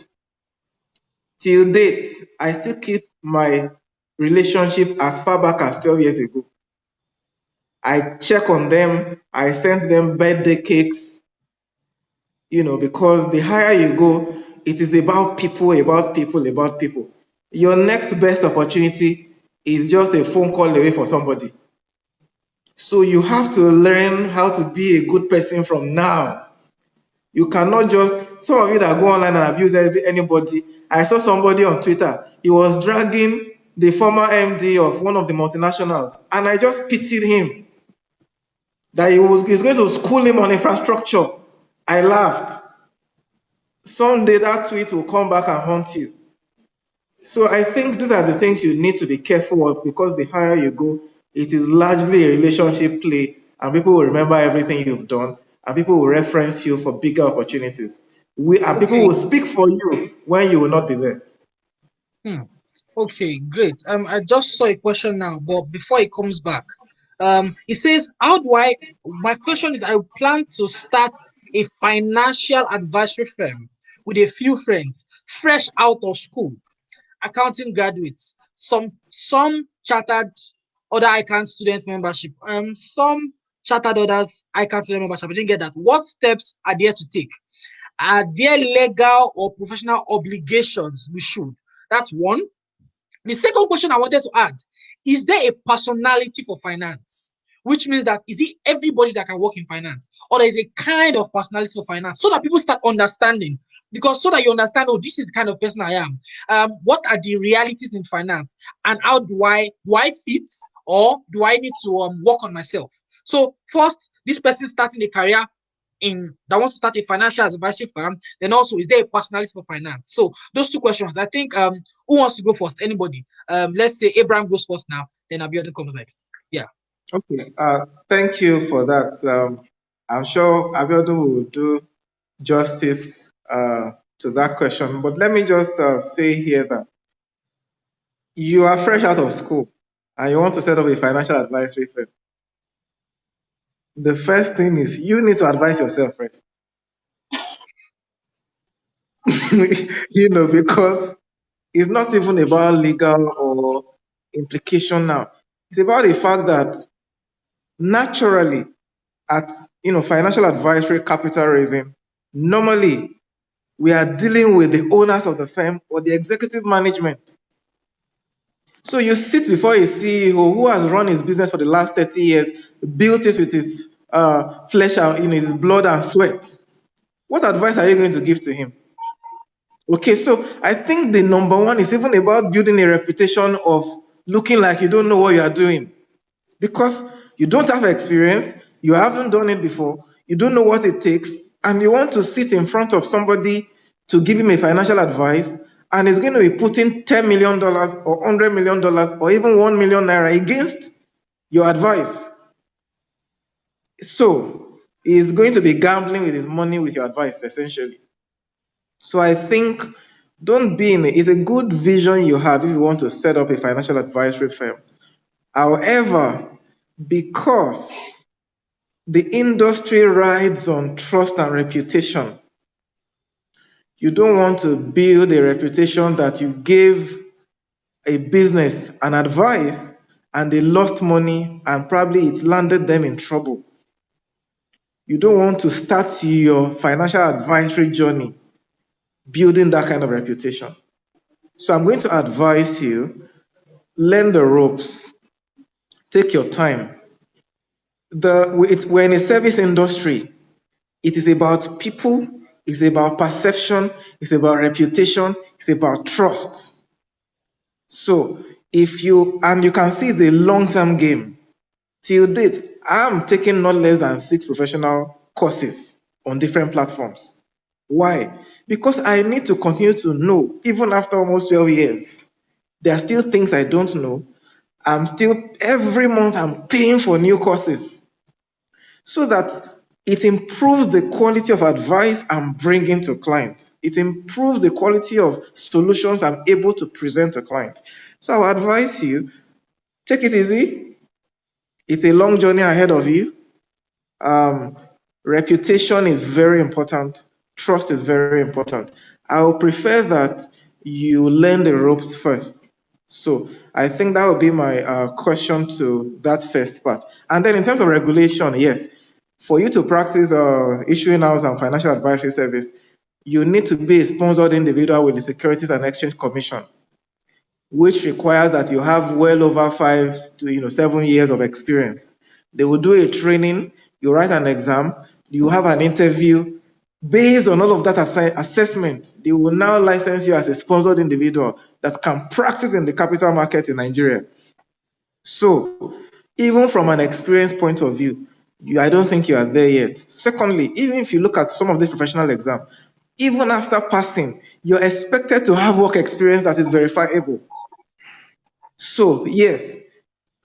S3: Till date, I still keep my relationship as far back as 12 years ago. I check on them, I send them birthday cakes, because the higher you go, it is about people, about people, about people. Your next best opportunity is just a phone call away for somebody. So you have to learn how to be a good person from now. You cannot just, some of you that go online and abuse anybody. I saw somebody on Twitter, he was dragging the former MD of one of the multinationals, and I just pitied him that he's going to school him on infrastructure. I laughed. Someday that tweet will come back and haunt you. So I think these are the things you need to be careful of, because the higher you go, it is largely a relationship play, and people will remember everything you've done, and people will reference you for bigger opportunities. And people
S1: Okay.
S3: will speak for you when you will not be there.
S1: Hmm. Okay, great. I just saw a question now, but before it comes back, it says, how do I, my question is, I plan to start a financial advisory firm with a few friends, fresh out of school, accounting graduates, some chartered, other ICANN student membership, some chartered, others ICANN student membership. I didn't get that. What steps are there to take? Are there legal or professional obligations we should? That's one. The second question I wanted to add, is there a personality for finance? Which means that, is it everybody that can work in finance? Or there is a kind of personality for finance, so that people start understanding? Because so that you understand, oh, this is the kind of person I am. What are the realities in finance? And how do I fit, or do I need to work on myself? So first, this person starting a career in that wants to start a financial advisory firm, then also, is there a personality for finance? So those two questions, I think, who wants to go first? Anybody? Let's say Abraham goes first now, then Abiodun comes next. Yeah.
S3: Okay, thank you for that. I'm sure Abiodun will do justice to that question, but let me just say here that you are fresh out of school and you want to set up a financial advisory firm. The first thing is you need to advise yourself first. Because it's not even about legal or implication now. It's about the fact that naturally at financial advisory capital raising, normally we are dealing with the owners of the firm or the executive management. So you sit before a CEO who has run his business for the last 30 years, built it with his flesh out, his blood and sweat. What advice are you going to give to him? Okay, so I think the number one is even about building a reputation of looking like you don't know what you are doing, because you don't have experience, you haven't done it before, you don't know what it takes, and you want to sit in front of somebody to give him a financial advice, and he's going to be putting $10 million or $100 million or even 1 million naira against your advice. So he's going to be gambling with his money with your advice, essentially. So I think don't be in it. It's a good vision you have if you want to set up a financial advisory firm. However, because the industry rides on trust and reputation, you don't want to build a reputation that you gave a business an advice and they lost money and probably it landed them in trouble. You don't want to start your financial advisory journey building that kind of reputation. So I'm going to advise you, learn the ropes, take your time, we're in a service industry. It is about people, it's about perception, it's about reputation, it's about trust. So you can see it's a long-term game. Till date, I'm taking not less than 6 professional courses on different platforms. Why? Because I need to continue to know, even after almost 12 years. There are still things I don't know. Every month, I'm paying for new courses so that it improves the quality of advice I'm bringing to clients. It improves the quality of solutions I'm able to present to clients. So I would advise you, take it easy. It's a long journey ahead of you. Um, Reputation is very important. Trust is very important. I would prefer that you learn the ropes first. So I think that would be my question to that first part. And then in terms of regulation, yes, for you to practice issuing house and financial advisory service, you need to be a sponsored individual with the Securities and Exchange Commission, which requires that you have well over 5 to 7 years of experience. They will do a training, you write an exam, you have an interview. Based on all of that assessment, they will now license you as a sponsored individual that can practice in the capital market in Nigeria. So, even from an experience point of view, I don't think you are there yet. Secondly, even if you look at some of these professional exams, even after passing, you're expected to have work experience that is verifiable. So, yes,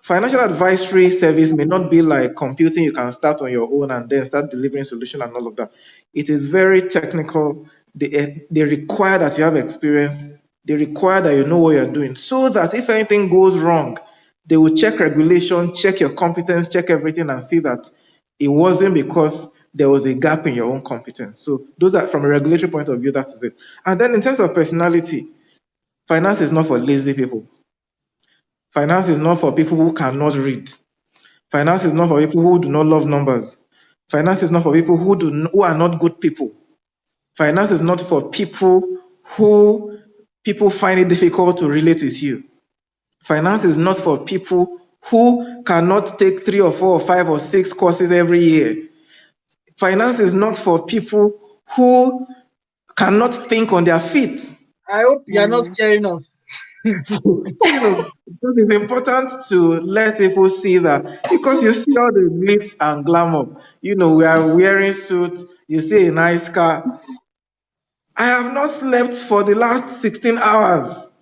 S3: financial advisory service may not be like computing you can start on your own and then start delivering solution and all of that. It is very technical. They require that you have experience. They require that you know what you're doing so that if anything goes wrong, they will check regulation, check your competence, check everything and see that it wasn't because there was a gap in your own competence. So those are from a regulatory point of view, that is it. And then in terms of personality, finance is not for lazy people. Finance is not for people who cannot read. Finance is not for people who do not love numbers. Finance is not for people who are not good people. Finance is not for who people find it difficult to relate with you. Finance is not for people who cannot take 3 or 4 or 5 or 6 courses every year. Finance is not for people who cannot think on their feet.
S1: I hope you are not
S2: Mm.
S1: scaring us.
S3: Because it's important to let people see that because you see all the glitz and glamour. We are wearing suits, you see a nice car. I have not slept for the last 16 hours.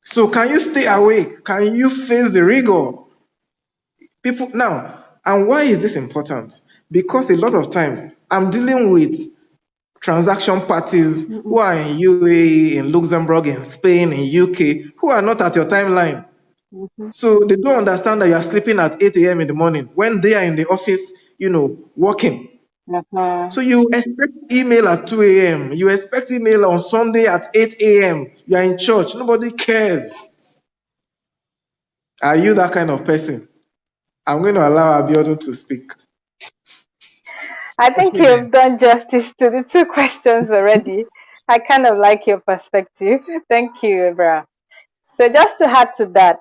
S3: So can you stay awake? Can you face the rigor? People now, and why is this important? Because a lot of times I'm dealing with transaction parties who are in UAE, in Luxembourg, in Spain, in UK, who are not at your timeline.
S2: Mhm.
S3: So they don't understand that you are sleeping at 8 a.m. in the morning when they are in the office, working.
S2: Mhm.
S3: So you expect email at 2 a.m. You expect email on Sunday at 8 a.m. You are in church. Nobody cares. Are you that kind of person? I'm going to allow Abiodun to speak.
S2: I think
S1: Okay then.
S2: you've done justice to the two questions already. I kind of like your perspective. Thank you, Abraham. So just to add to that,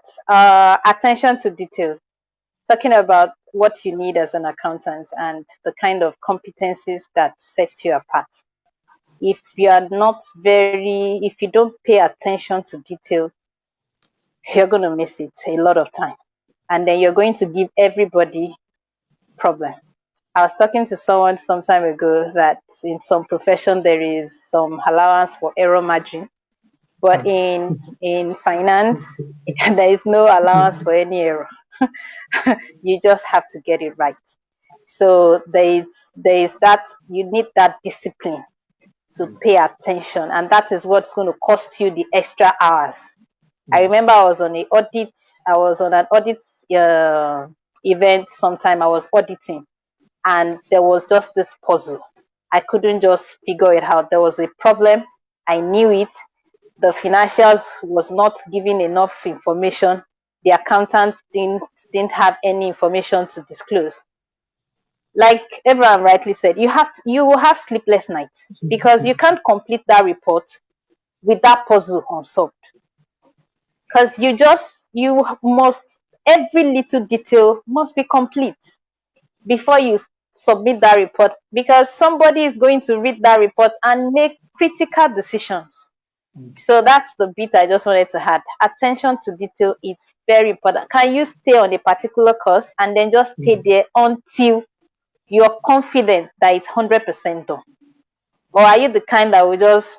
S2: attention to detail, talking about what you need as an accountant and the kind of competencies that set you apart. If you don't pay attention to detail, you're going to miss it a lot of time. And then you're going to give everybody problem. I was talking to someone some time ago that in some profession there is some allowance for error margin, but in finance there is no allowance for any error. You just have to get it right. So there is that you need that discipline to pay attention, and that is what's going to cost you the extra hours. I remember I was on an audit event sometime. I was auditing, and there was just this puzzle. I couldn't just figure it out. There was a problem. I knew it. The financials was not giving enough information. The accountant didn't have any information to disclose. Like Abraham rightly said, you will have sleepless nights because you can't complete that report with that puzzle unsolved. Because you must every little detail must be complete before you submit that report, because somebody is going to read that report and make critical decisions. So that's the bit I just wanted to add. Attention to detail is very important. Can you stay on a particular course and then just stay there until you're confident that it's 100% done? Or are you the kind that will just,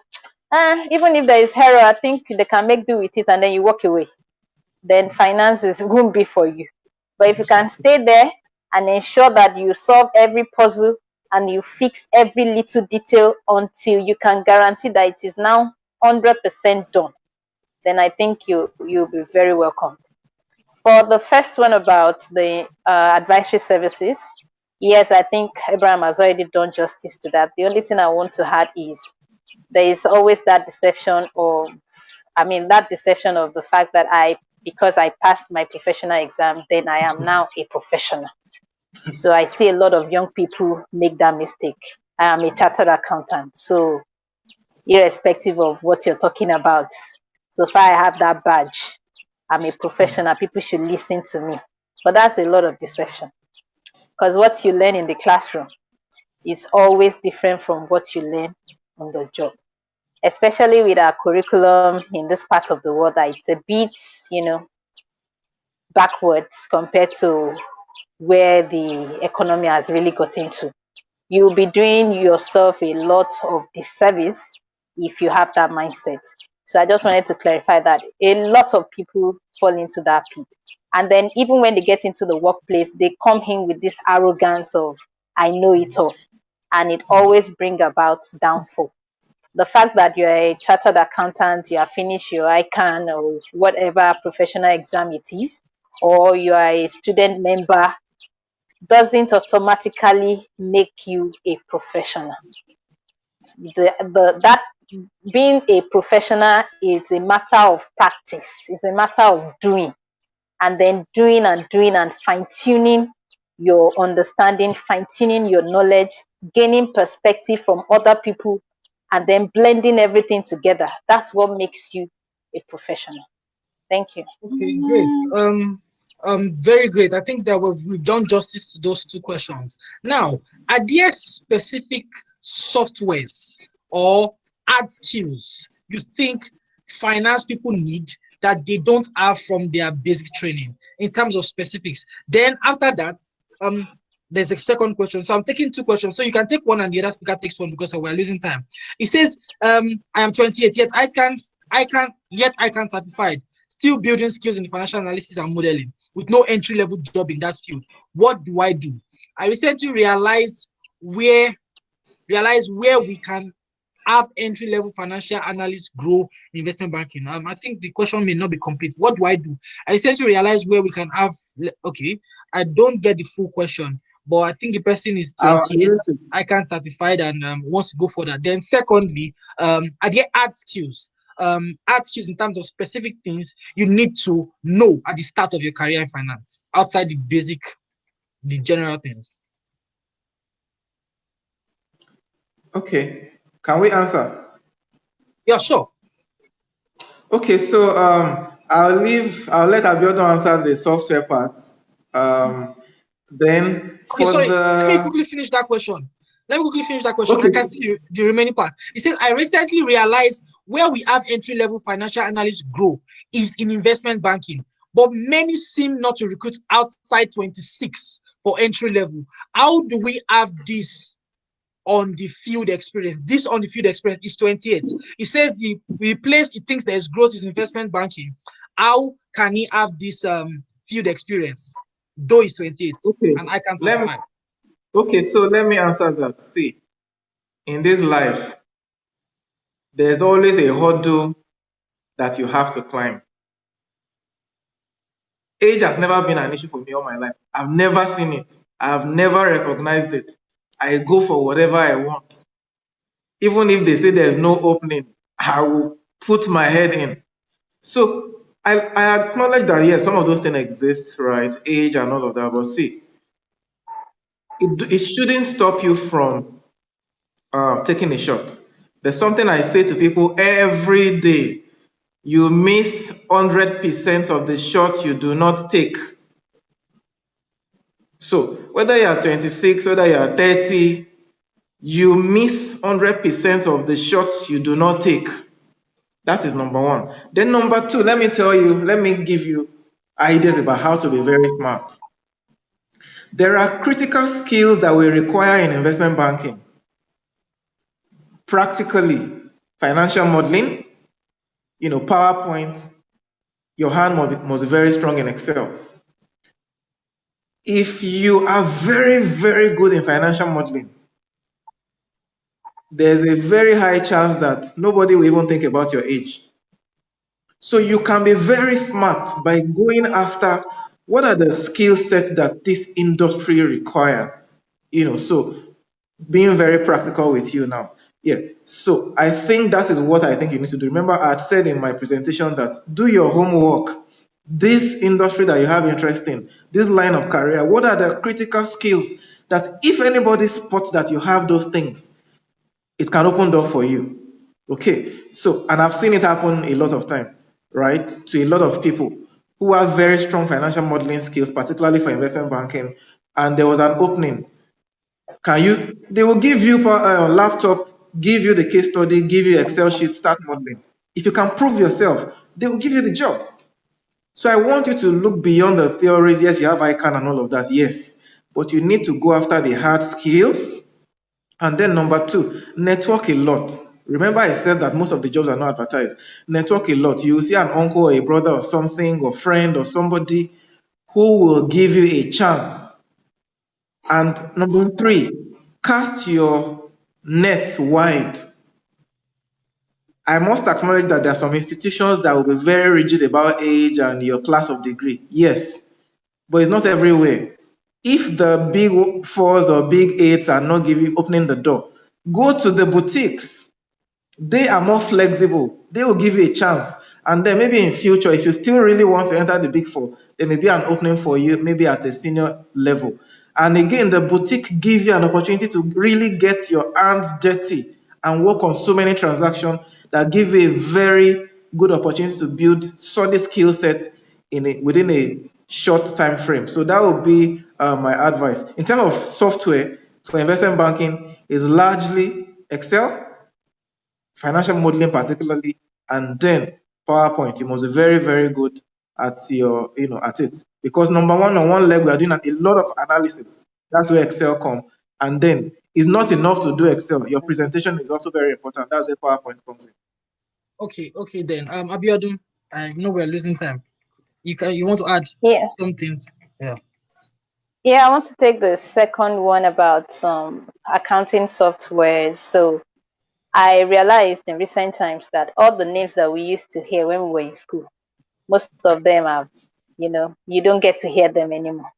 S2: even if there is error, I think they can make do with it, and then you walk away? Then finances won't be for you. But if you can stay there and ensure that you solve every puzzle and you fix every little detail until you can guarantee that it is now 100% done, then I think you'll be very welcomed. For the first one about the advisory services, yes, I think Abraham has already done justice to that. The only thing I want to add is there is always that deception, or that deception of the fact that because I passed my professional exam, then I am now a professional. So I see a lot of young people make that mistake. I am a chartered accountant, so irrespective of what you're talking about, so far I have that badge, I'm a professional, people should listen to me. But that's a lot of deception, because what you learn in the classroom is always different from what you learn on the job, especially with our curriculum in this part of the world that it's a bit, backwards compared to where the economy has really gotten to. You'll be doing yourself a lot of disservice if you have that mindset. So I just wanted to clarify that a lot of people fall into that pit. And then even when they get into the workplace, they come in with this arrogance of, I know it all. And it always brings about downfall. The fact that you're a chartered accountant, you have finished your ICANN or whatever professional exam it is, or you are a student member, doesn't automatically make you a professional. That being a professional is a matter of practice, it's a matter of doing, and then doing and doing and fine-tuning your understanding, fine-tuning your knowledge, gaining perspective from other people, and then blending everything together. That's what makes you a professional. Thank you.
S1: Okay, great. Very great. I think that we've done justice to those two questions. Now, are there specific softwares or hard skills you think finance people need that they don't have from their basic training in terms of specifics? Then after that, there's a second question. So I'm taking two questions. So you can take one and the other speaker takes one because we're losing time. It says, I am 28, yet I can certified. Still building skills in financial analysis and modeling with no entry-level job in that field. What do I do? I recently realized where we can have entry-level financial analysts grow investment banking. I think the question may not be complete. What do I do? I recently realized where we can have. Okay, I don't get the full question, but I think the person is 28. I can certified and wants to go for that. Then secondly, are there hard skills? Hard skills in terms of specific things you need to know at the start of your career in finance, outside the general things.
S3: Okay, can we answer?
S1: Yeah, sure.
S3: Okay, so I'll let Abiodun answer the software part. Then
S1: Okay,
S3: for
S1: sorry. Let me
S3: the
S1: quickly finish that question. I
S3: okay,
S1: can see the remaining part. It says, I recently realized where we have entry-level financial analysts grow is in investment banking, but many seem not to recruit outside 26 for entry level. How do we have this on the field experience? This on the field experience is 28. It says the place it thinks there's growth is investment banking. How can he have this field experience? Though he's 28
S3: okay.
S1: and I can
S3: Let me,
S1: certify.
S3: okay, so let me answer that. See, in this life, there's always a hurdle that you have to climb. Age has never been an issue for me all my life. I've never seen it. I've never recognized it. I go for whatever I want. Even if they say there's no opening, I will put my head in. So I acknowledge that, yes, some of those things exist, right? Age and all of that. But see, it shouldn't stop you from taking a shot. There's something I say to people every day. You miss 100% of the shots you do not take. So whether you are 26, whether you are 30, you miss 100% of the shots you do not take. That is number one. Then number two, let me give you ideas about how to be very smart. There are critical skills that we require in investment banking. Practically, financial modeling, PowerPoint, your hand must be very strong in Excel. If you are very, very good in financial modeling, there's a very high chance that nobody will even think about your age. So you can be very smart by going after what are the skill sets that this industry require. So being very practical with you now. Yeah. So I think that is what I think you need to do. Remember, I had said in my presentation that do your homework. This industry that you have interest in, this line of career, what are the critical skills that if anybody spots that you have those things, it can open door for you. Okay, so, and I've seen it happen a lot of time, right, to a lot of people who have very strong financial modeling skills, particularly for investment banking, and there was an opening. They will give you a laptop, give you the case study, give you Excel sheet, start modeling. If you can prove yourself, they will give you the job. So I want you to look beyond the theories. Yes, you have ICANN and all of that, yes, but you need to go after the hard skills. And then number two, network a lot. Remember I said that most of the jobs are not advertised. Network a lot. You will see an uncle or a brother or something or friend or somebody who will give you a chance. And number three, cast your net wide. I must acknowledge that there are some institutions that will be very rigid about age and your class of degree. Yes, but it's not everywhere. If the big fours or big eights are not opening the door, go to the boutiques. They are more flexible. They will give you a chance. And then maybe in future, if you still really want to enter the big four, there may be an opening for you, maybe at a senior level. And again, the boutique give you an opportunity to really get your hands dirty and work on so many transactions that give you a very good opportunity to build solid skill set within a short time frame. So that would be my advice. In terms of software for investment banking, is largely Excel, financial modeling particularly, and then PowerPoint. You must be very, very good at at it. Because number one, on one leg, we are doing a lot of analysis. That's where Excel come. And then it's not enough to do Excel. Your presentation is also very important. That's where PowerPoint comes in.
S1: Okay then. Abiodun, I know we're losing time. You want to add
S2: Yeah.
S1: some things? Yeah.
S2: Yeah, I want to take the second one about some accounting software. So I realized in recent times that all the names that we used to hear when we were in school, most of them have, you don't get to hear them anymore.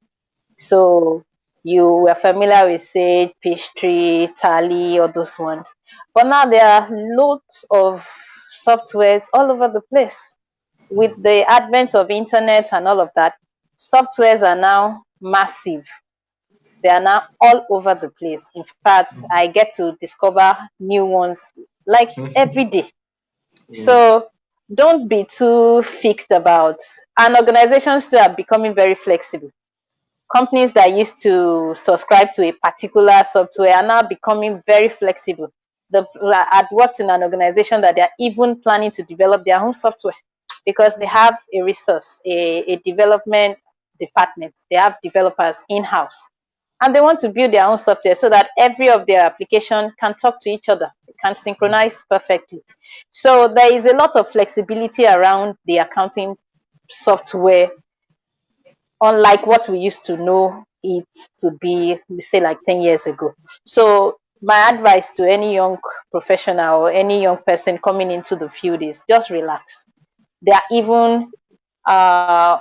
S2: So you were familiar with Sage, Peachtree, Tally, all those ones. But now there are loads of softwares all over the place. With the advent of internet and all of that, softwares are now massive. They are now all over the place. In fact, I get to discover new ones like every day. So don't be too fixed about, and organizations too are becoming very flexible. Companies that used to subscribe to a particular software are now becoming very flexible. I'd worked in an organization that they are even planning to develop their own software because they have a resource, a development department. They have developers in-house and they want to build their own software so that every of their application can talk to each other, can synchronize perfectly. So there is a lot of flexibility around the accounting software, unlike what we used to know it to be, we say like 10 years ago. So my advice to any young professional or any young person coming into the field is just relax. They are even uh,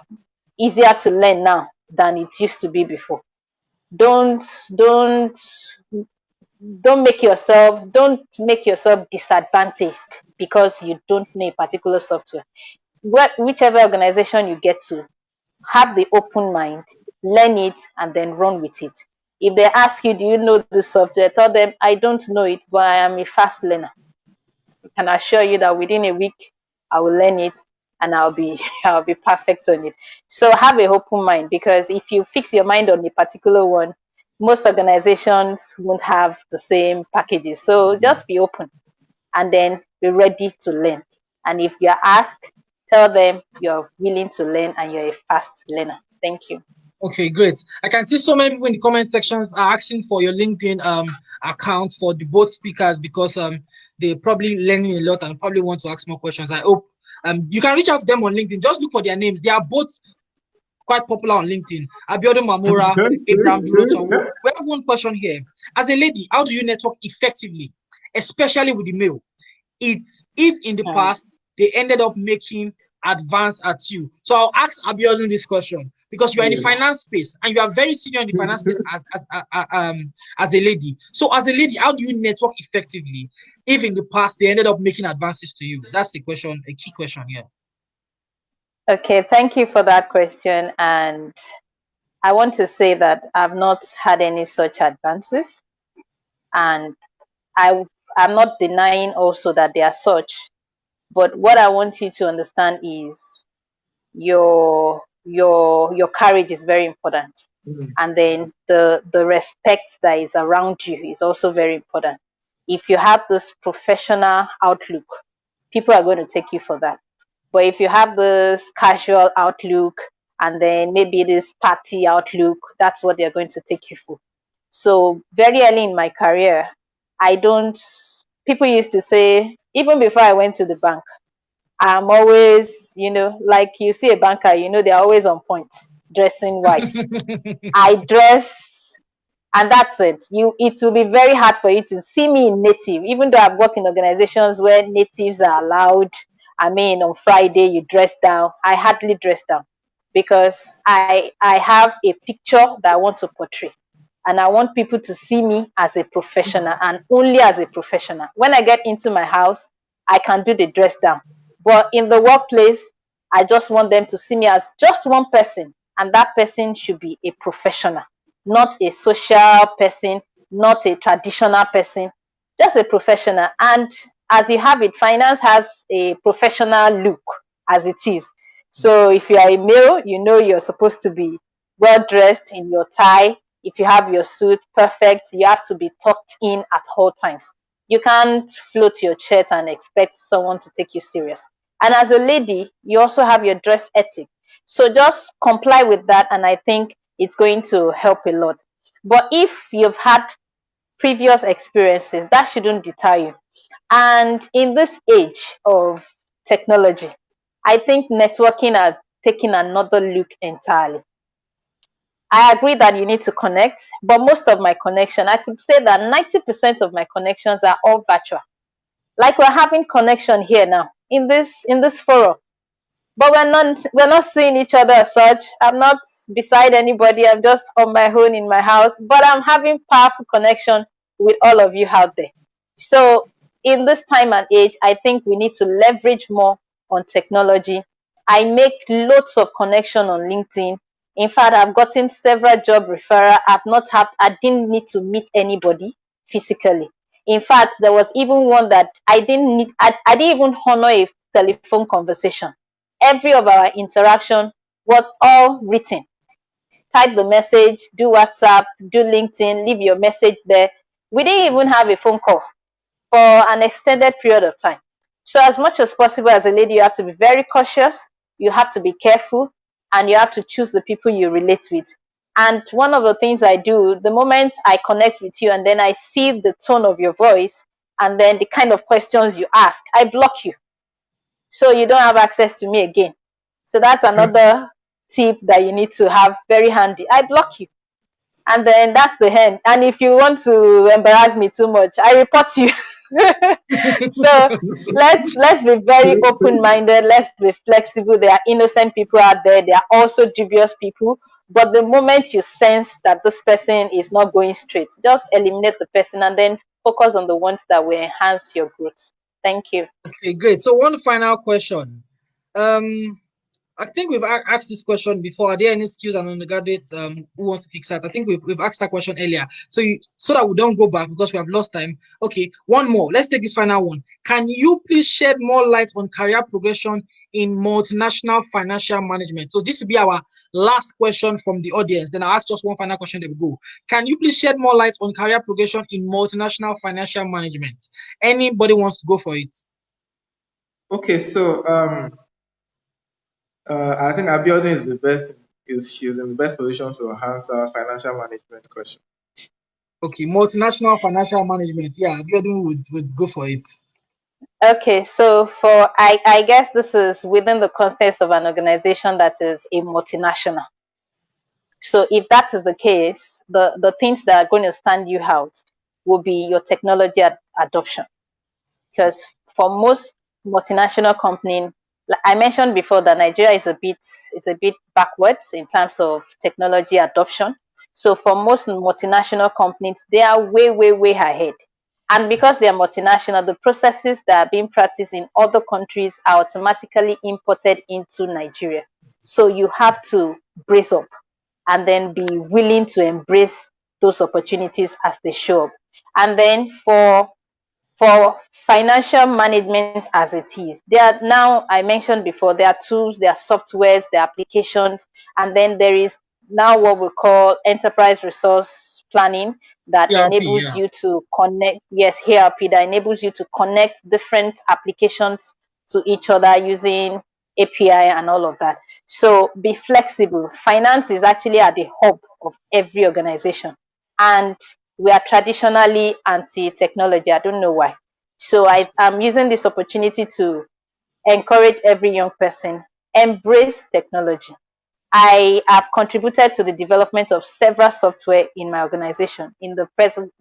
S2: easier to learn now than it used to be before. Don't don't don't make yourself disadvantaged because you don't know a particular software. Whichever organization you get to, have the open mind, learn it, and then run with it. If they ask you, do you know the software? Tell them, I don't know it, but I am a fast learner. I can assure you that within a week, I will learn it and I'll be I'll be perfect on it. So have a open mind, because if you fix your mind on a particular one, most organizations won't have the same packages. So just be open and then be ready to learn. And if you're asked, tell them you're willing to learn and you're a fast learner. Thank you.
S1: Okay, great. I can see so many people in the comment sections are asking for your LinkedIn account for the both speakers, because they're probably learning a lot and probably want to ask more questions. I hope you can reach out to them on LinkedIn. Just look for their names. They are both quite popular on LinkedIn. Abiodun Mamora, Abraham Durochawo. We have one question here. As a lady, how do you network effectively, especially with the male? If in the past they ended up making advance at you. So I'll ask Abiodun this question, because you are in the finance space and you are very senior in the finance space as a lady. So as a lady, how do you network effectively if in the past they ended up making advances to you? That's the question, a key question here.
S2: Okay, thank you for that question. And I want to say that I've not had any such advances, and I I'm not denying also that they are such. But what I want you to understand is your courage is very important, and then the respect that is around you is also very important. If you have this professional outlook, people are going to take you for that. But if you have this casual outlook and then maybe this party outlook, that's what they're going to take you for. So very early in my career, I don't, people used to say, even before I went to the bank, I'm always, like you see a banker, they're always on point, dressing wise. I dress, and that's it. It will be very hard for you to see me in native, even though I've worked in organizations where natives are allowed. I mean, on Friday you dress down. I hardly dress down, because I have a picture that I want to portray, and I want people to see me as a professional and only as a professional. When I get into my house, I can do the dress down, but in the workplace, I just want them to see me as just one person, and that person should be a professional, not a social person, not a traditional person, just a professional. And as you have it, finance has a professional look as it is. So if you are a male, you're supposed to be well dressed in your tie. If you have your suit, perfect. You have to be tucked in at all times. You can't float your shirt and expect someone to take you serious. And as a lady, you also have your dress ethic. So just comply with that, and I think it's going to help a lot. But if you've had previous experiences, that shouldn't deter you. And in this age of technology, I think networking has taken another look entirely. I agree that you need to connect, but most of my connection, I could say that 90% of my connections are all virtual. Like we're having connection here now in this forum, but we're not seeing each other as such. I'm not beside anybody. I'm just on my own in my house, but I'm having powerful connection with all of you out there. So in this time and age, I think we need to leverage more on technology. I make lots of connection on LinkedIn. In fact, I've gotten several job referral. I didn't need to meet anybody physically. In fact, there was even one that I didn't even honor a telephone conversation. Every of our interaction was all written. Type the message, do WhatsApp, do LinkedIn, leave your message there. We didn't even have a phone call for an extended period of time. So as much as possible, as a lady, you have to be very cautious, you have to be careful, and you have to choose the people you relate with. And one of the things I do, the moment I connect with you and then I see the tone of your voice and then the kind of questions you ask, I block you, so you don't have access to me again. So that's another tip that you need to have very handy. I block you, and then that's the end. And if you want to embarrass me too much, I report you. So let's be very open-minded. Let's be flexible. There are innocent people out there. There are also dubious people. But the moment you sense that this person is not going straight, just eliminate the person and then focus on the ones that will enhance your growth. Thank you.
S1: Okay, great. So one final question. I think we've asked this question before. Are there any skills and undergraduates who wants to kickstart? I think we've asked that question earlier. So that we don't go back because we have lost time. Okay, one more. Let's take this final one. Can you please shed more light on career progression in multinational financial management? So this will be our last question from the audience. Then I'll ask just one final question, then we go. Can you please shed more light on career progression in multinational financial management? Anybody wants to go for it?
S3: Okay, so I think Abiodun is the best. She's in the best position to answer financial management question.
S1: Okay, multinational financial management. Yeah, Abiodun would go for it.
S2: Okay, so I guess this is within the context of an organization that is a multinational. So if that is the case, the things that are going to stand you out will be your technology adoption. Because for most multinational companies, like I mentioned before, that Nigeria is a bit backwards in terms of technology adoption. So for most multinational companies, they are way, way, way ahead. And because they are multinational, the processes that are being practiced in other countries are automatically imported into Nigeria. So you have to brace up and then be willing to embrace those opportunities as they show up. And then for financial management as it is, there are now, I mentioned before, there are tools, there are softwares, there are applications, and then there is now what we call enterprise resource planning that
S1: ERP,
S2: enables
S1: yeah.
S2: you to connect, yes, ERP that enables you to connect different applications to each other using API and all of that. So be flexible. Finance is actually at the hub of every organization. And we are traditionally anti-technology. I don't know why. So I'm using this opportunity to encourage every young person, embrace technology. I have contributed to the development of several software in my organization, in the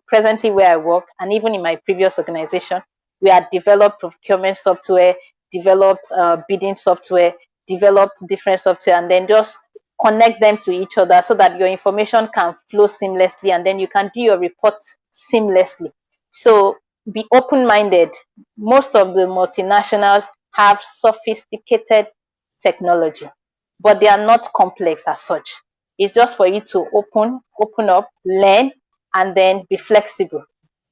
S2: presently where I work, and even in my previous organization. We had developed procurement software, developed bidding software, developed different software, and then just connect them to each other so that your information can flow seamlessly, and then you can do your report seamlessly. So be open-minded. Most of the multinationals have sophisticated technology, but they are not complex as such. It's just for you to open up, learn, and then be flexible.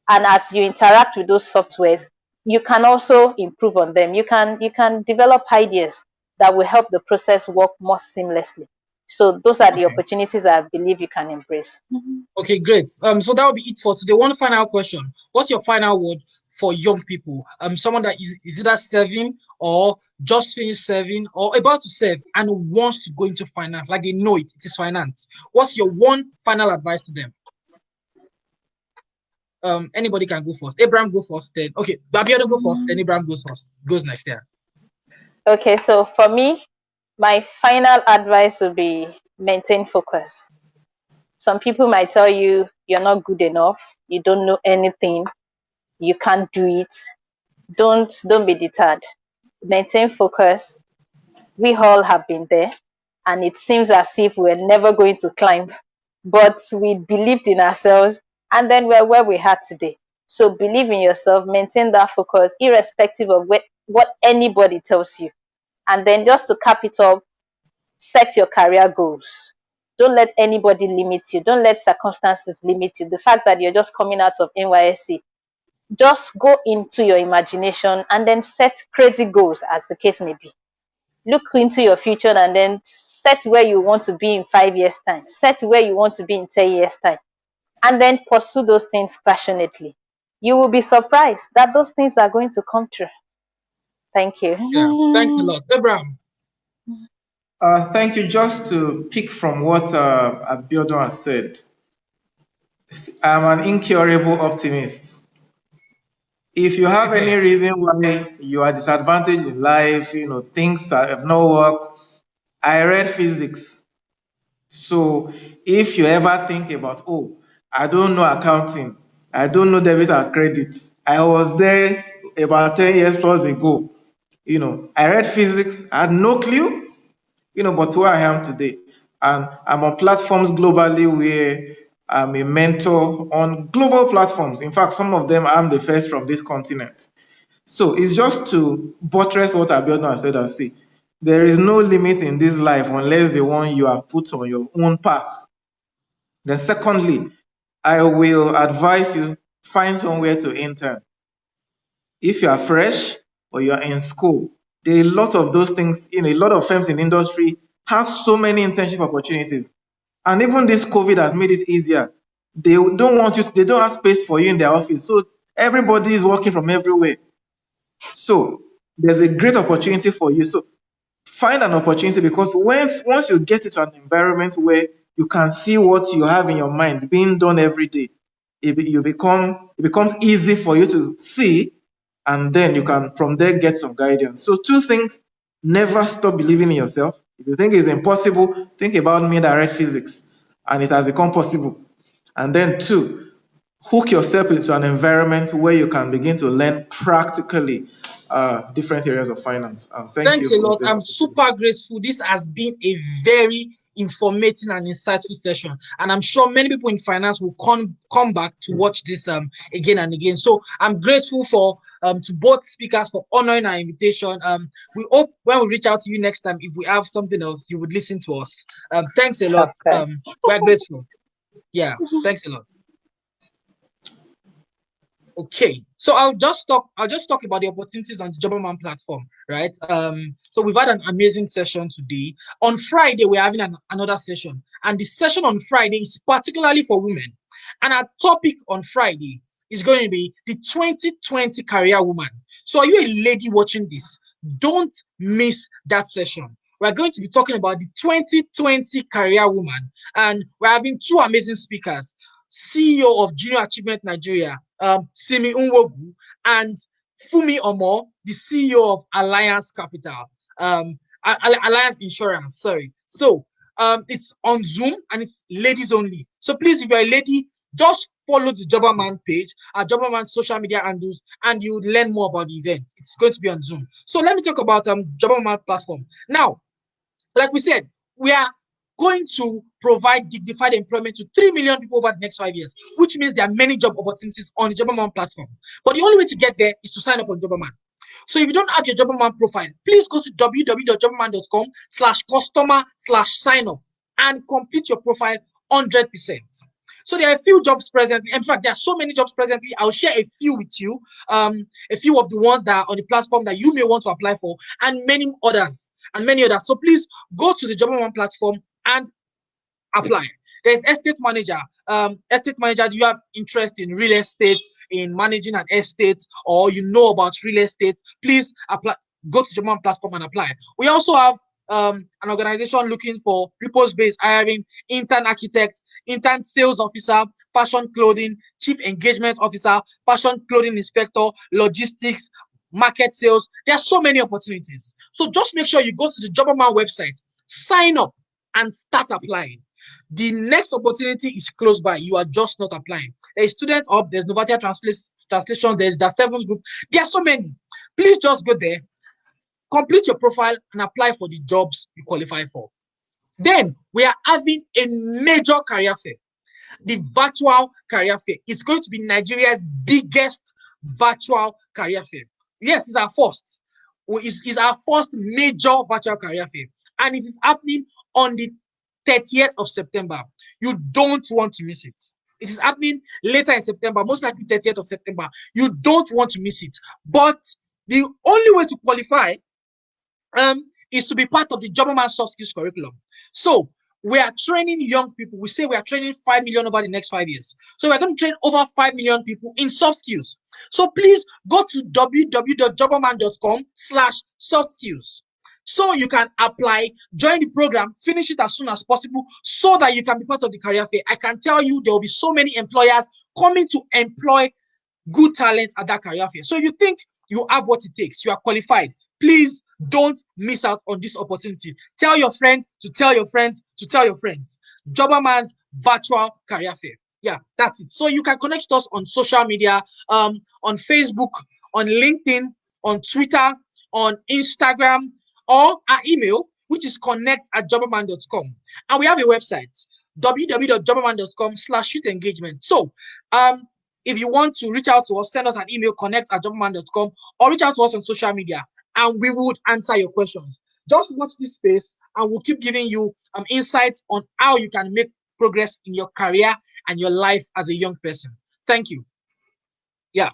S2: And as you interact with those softwares, you can also improve on them. You can develop ideas that will help the process work more seamlessly. So those are the
S1: Okay.
S2: opportunities that I believe you can embrace.
S1: Okay, great. So that will be it for today. One final question. What's your final word for young people? Someone that is either serving or just finished serving or about to serve and wants to go into finance, like they know it is finance. What's your one final advice to them? Anybody can go first. Abraham go first, then okay, Babiodo go first, then Abraham goes next. Yeah.
S2: Okay, so for me, my final advice would be maintain focus. Some people might tell you you're not good enough, you don't know anything, you can't do it. Don't be deterred. Maintain focus. We all have been there, and it seems as if we're never going to climb, but we believed in ourselves, and then we're where we are today. So believe in yourself, maintain that focus, irrespective of what anybody tells you. And then just to cap it up, set your career goals. Don't let anybody limit you. Don't let circumstances limit you. The fact that you're just coming out of NYSC, just go into your imagination and then set crazy goals as the case may be. Look into your future and then set where you want to be in 5 years' time. Set where you want to be in 10 years' time. And then pursue those things passionately. You will be surprised that those things are going to come true. Thank
S1: Yeah. Thanks a
S2: you.
S1: lot. Abraham.
S3: Thank you. Just to pick from what Abiodun has said, I'm an incurable optimist. If you have any reason why you are disadvantaged in life, things have not worked, I read physics. So if you ever think about, oh, I don't know accounting, I don't know debit and credit, I was there about 10 years plus ago. I read physics, I had no clue, but where I am today. And I'm on platforms globally where I'm a mentor on global platforms. In fact, some of them I'm the first from this continent. So it's just to buttress what Abiodun has said and say, there is no limit in this life unless the one you have put on your own path. Then secondly, I will advise you find somewhere to intern. If you are fresh or you are in school, There are a lot of those things, a lot of firms in industry have so many internship opportunities. And even this COVID has made it easier. They don't have space for you in their office. So everybody is working from everywhere. So there's a great opportunity for you. So find an opportunity, because once you get into an environment where you can see what you have in your mind being done every day, it becomes easy for you to see, and then you can from there get some guidance. So two things: never stop believing in yourself. If you think it's impossible, think about me direct physics, and it has become possible. And then two, hook yourself into an environment where you can begin to learn practically different areas of finance. Thank you
S1: Thanks a
S3: for
S1: lot.
S3: this
S1: I'm
S3: opportunity.
S1: super grateful. This has been a very informative and insightful session, and I'm sure many people in finance will come back to watch this again and again. So I'm grateful for to both speakers for honoring our invitation. We hope when we reach out to you next time, if we have something else, you would listen to us. Thanks a lot.
S2: Of course.
S1: We're grateful. Yeah, thanks a lot. Okay, so I'll just talk about the opportunities on the Jobberman platform, right? So we've had an amazing session today. On Friday, we're having another session, and the session on Friday is particularly for women. And our topic on Friday is going to be the 2020 career woman. So are you a lady watching this? Don't miss that session. We're going to be talking about the 2020 career woman, and we're having two amazing speakers. CEO of Junior Achievement Nigeria, Simi Unwogu, and Fumi Omo, the CEO of Alliance Capital, Alliance Insurance. Sorry. So it's on Zoom and it's ladies only. So please, if you're a lady, just follow the Jobberman page, Jobberman social media handles, and you learn more about the event. It's going to be on Zoom. So let me talk about Jobberman platform. Now, like we said, we are going to provide dignified employment to 3 million people over the next 5 years, which means there are many job opportunities on the Jobberman platform. But the only way to get there is to sign up on Jobberman. So if you don't have your Jobberman profile, please go to www.jobberman.com/customer/sign up and complete your profile 100%. So there are a few jobs presently. In fact, there are so many jobs presently. I'll share a few with you, a few of the ones that are on the platform that you may want to apply for, and many others. So please go to the Jobberman platform and apply. There's estate manager. Estate manager, do you have interest in real estate, in managing an estate, or you know about real estate? Please apply. Go to Jobberman platform and apply. We also have an organization looking for purpose-based hiring, intern architect, intern sales officer, fashion clothing, chief engagement officer, fashion clothing inspector, logistics, market sales. There are so many opportunities. So just make sure you go to the Jobberman website, sign up, and start applying. The next opportunity is close by. You are just not applying. There's student up, there's Novatia translation, there's the seventh group. There are so many. Please just go there, complete your profile, and apply for the jobs you qualify for. Then we are having a major career fair, the virtual career fair. It's going to be Nigeria's biggest virtual career fair. Yes, it's our first. It's our first major virtual career fair, and it is happening on the 30th of September. You don't want to miss it. It is happening later in September, most likely 30th of September. You don't want to miss it. But the only way to qualify is to be part of the Jobberman soft skills curriculum. So we are training young people. We say we are training 5 million over the next 5 years. So we're going to train over 5 million people in soft skills. So please go to www.jobberman.com/soft skills. So you can apply, join the program, finish it as soon as possible so that you can be part of the career fair. I can tell you there will be so many employers coming to employ good talent at that career fair. So if you think you have what it takes, you are qualified, please don't miss out on this opportunity. Tell your friend to tell your friends to tell your friends. Jobberman's virtual career fair. Yeah, that's it. So you can connect us on social media, on Facebook, on LinkedIn, on Twitter, on Instagram, or our email, which is connect@jobberman.com. And we have a website, www.jobberman.com/youth engagement. So if you want to reach out to us, send us an email, connect@jobberman.com, or reach out to us on social media, and we would answer your questions. Just watch this space, and we'll keep giving you insights on how you can make progress in your career and your life as a young person. Thank you. Yeah.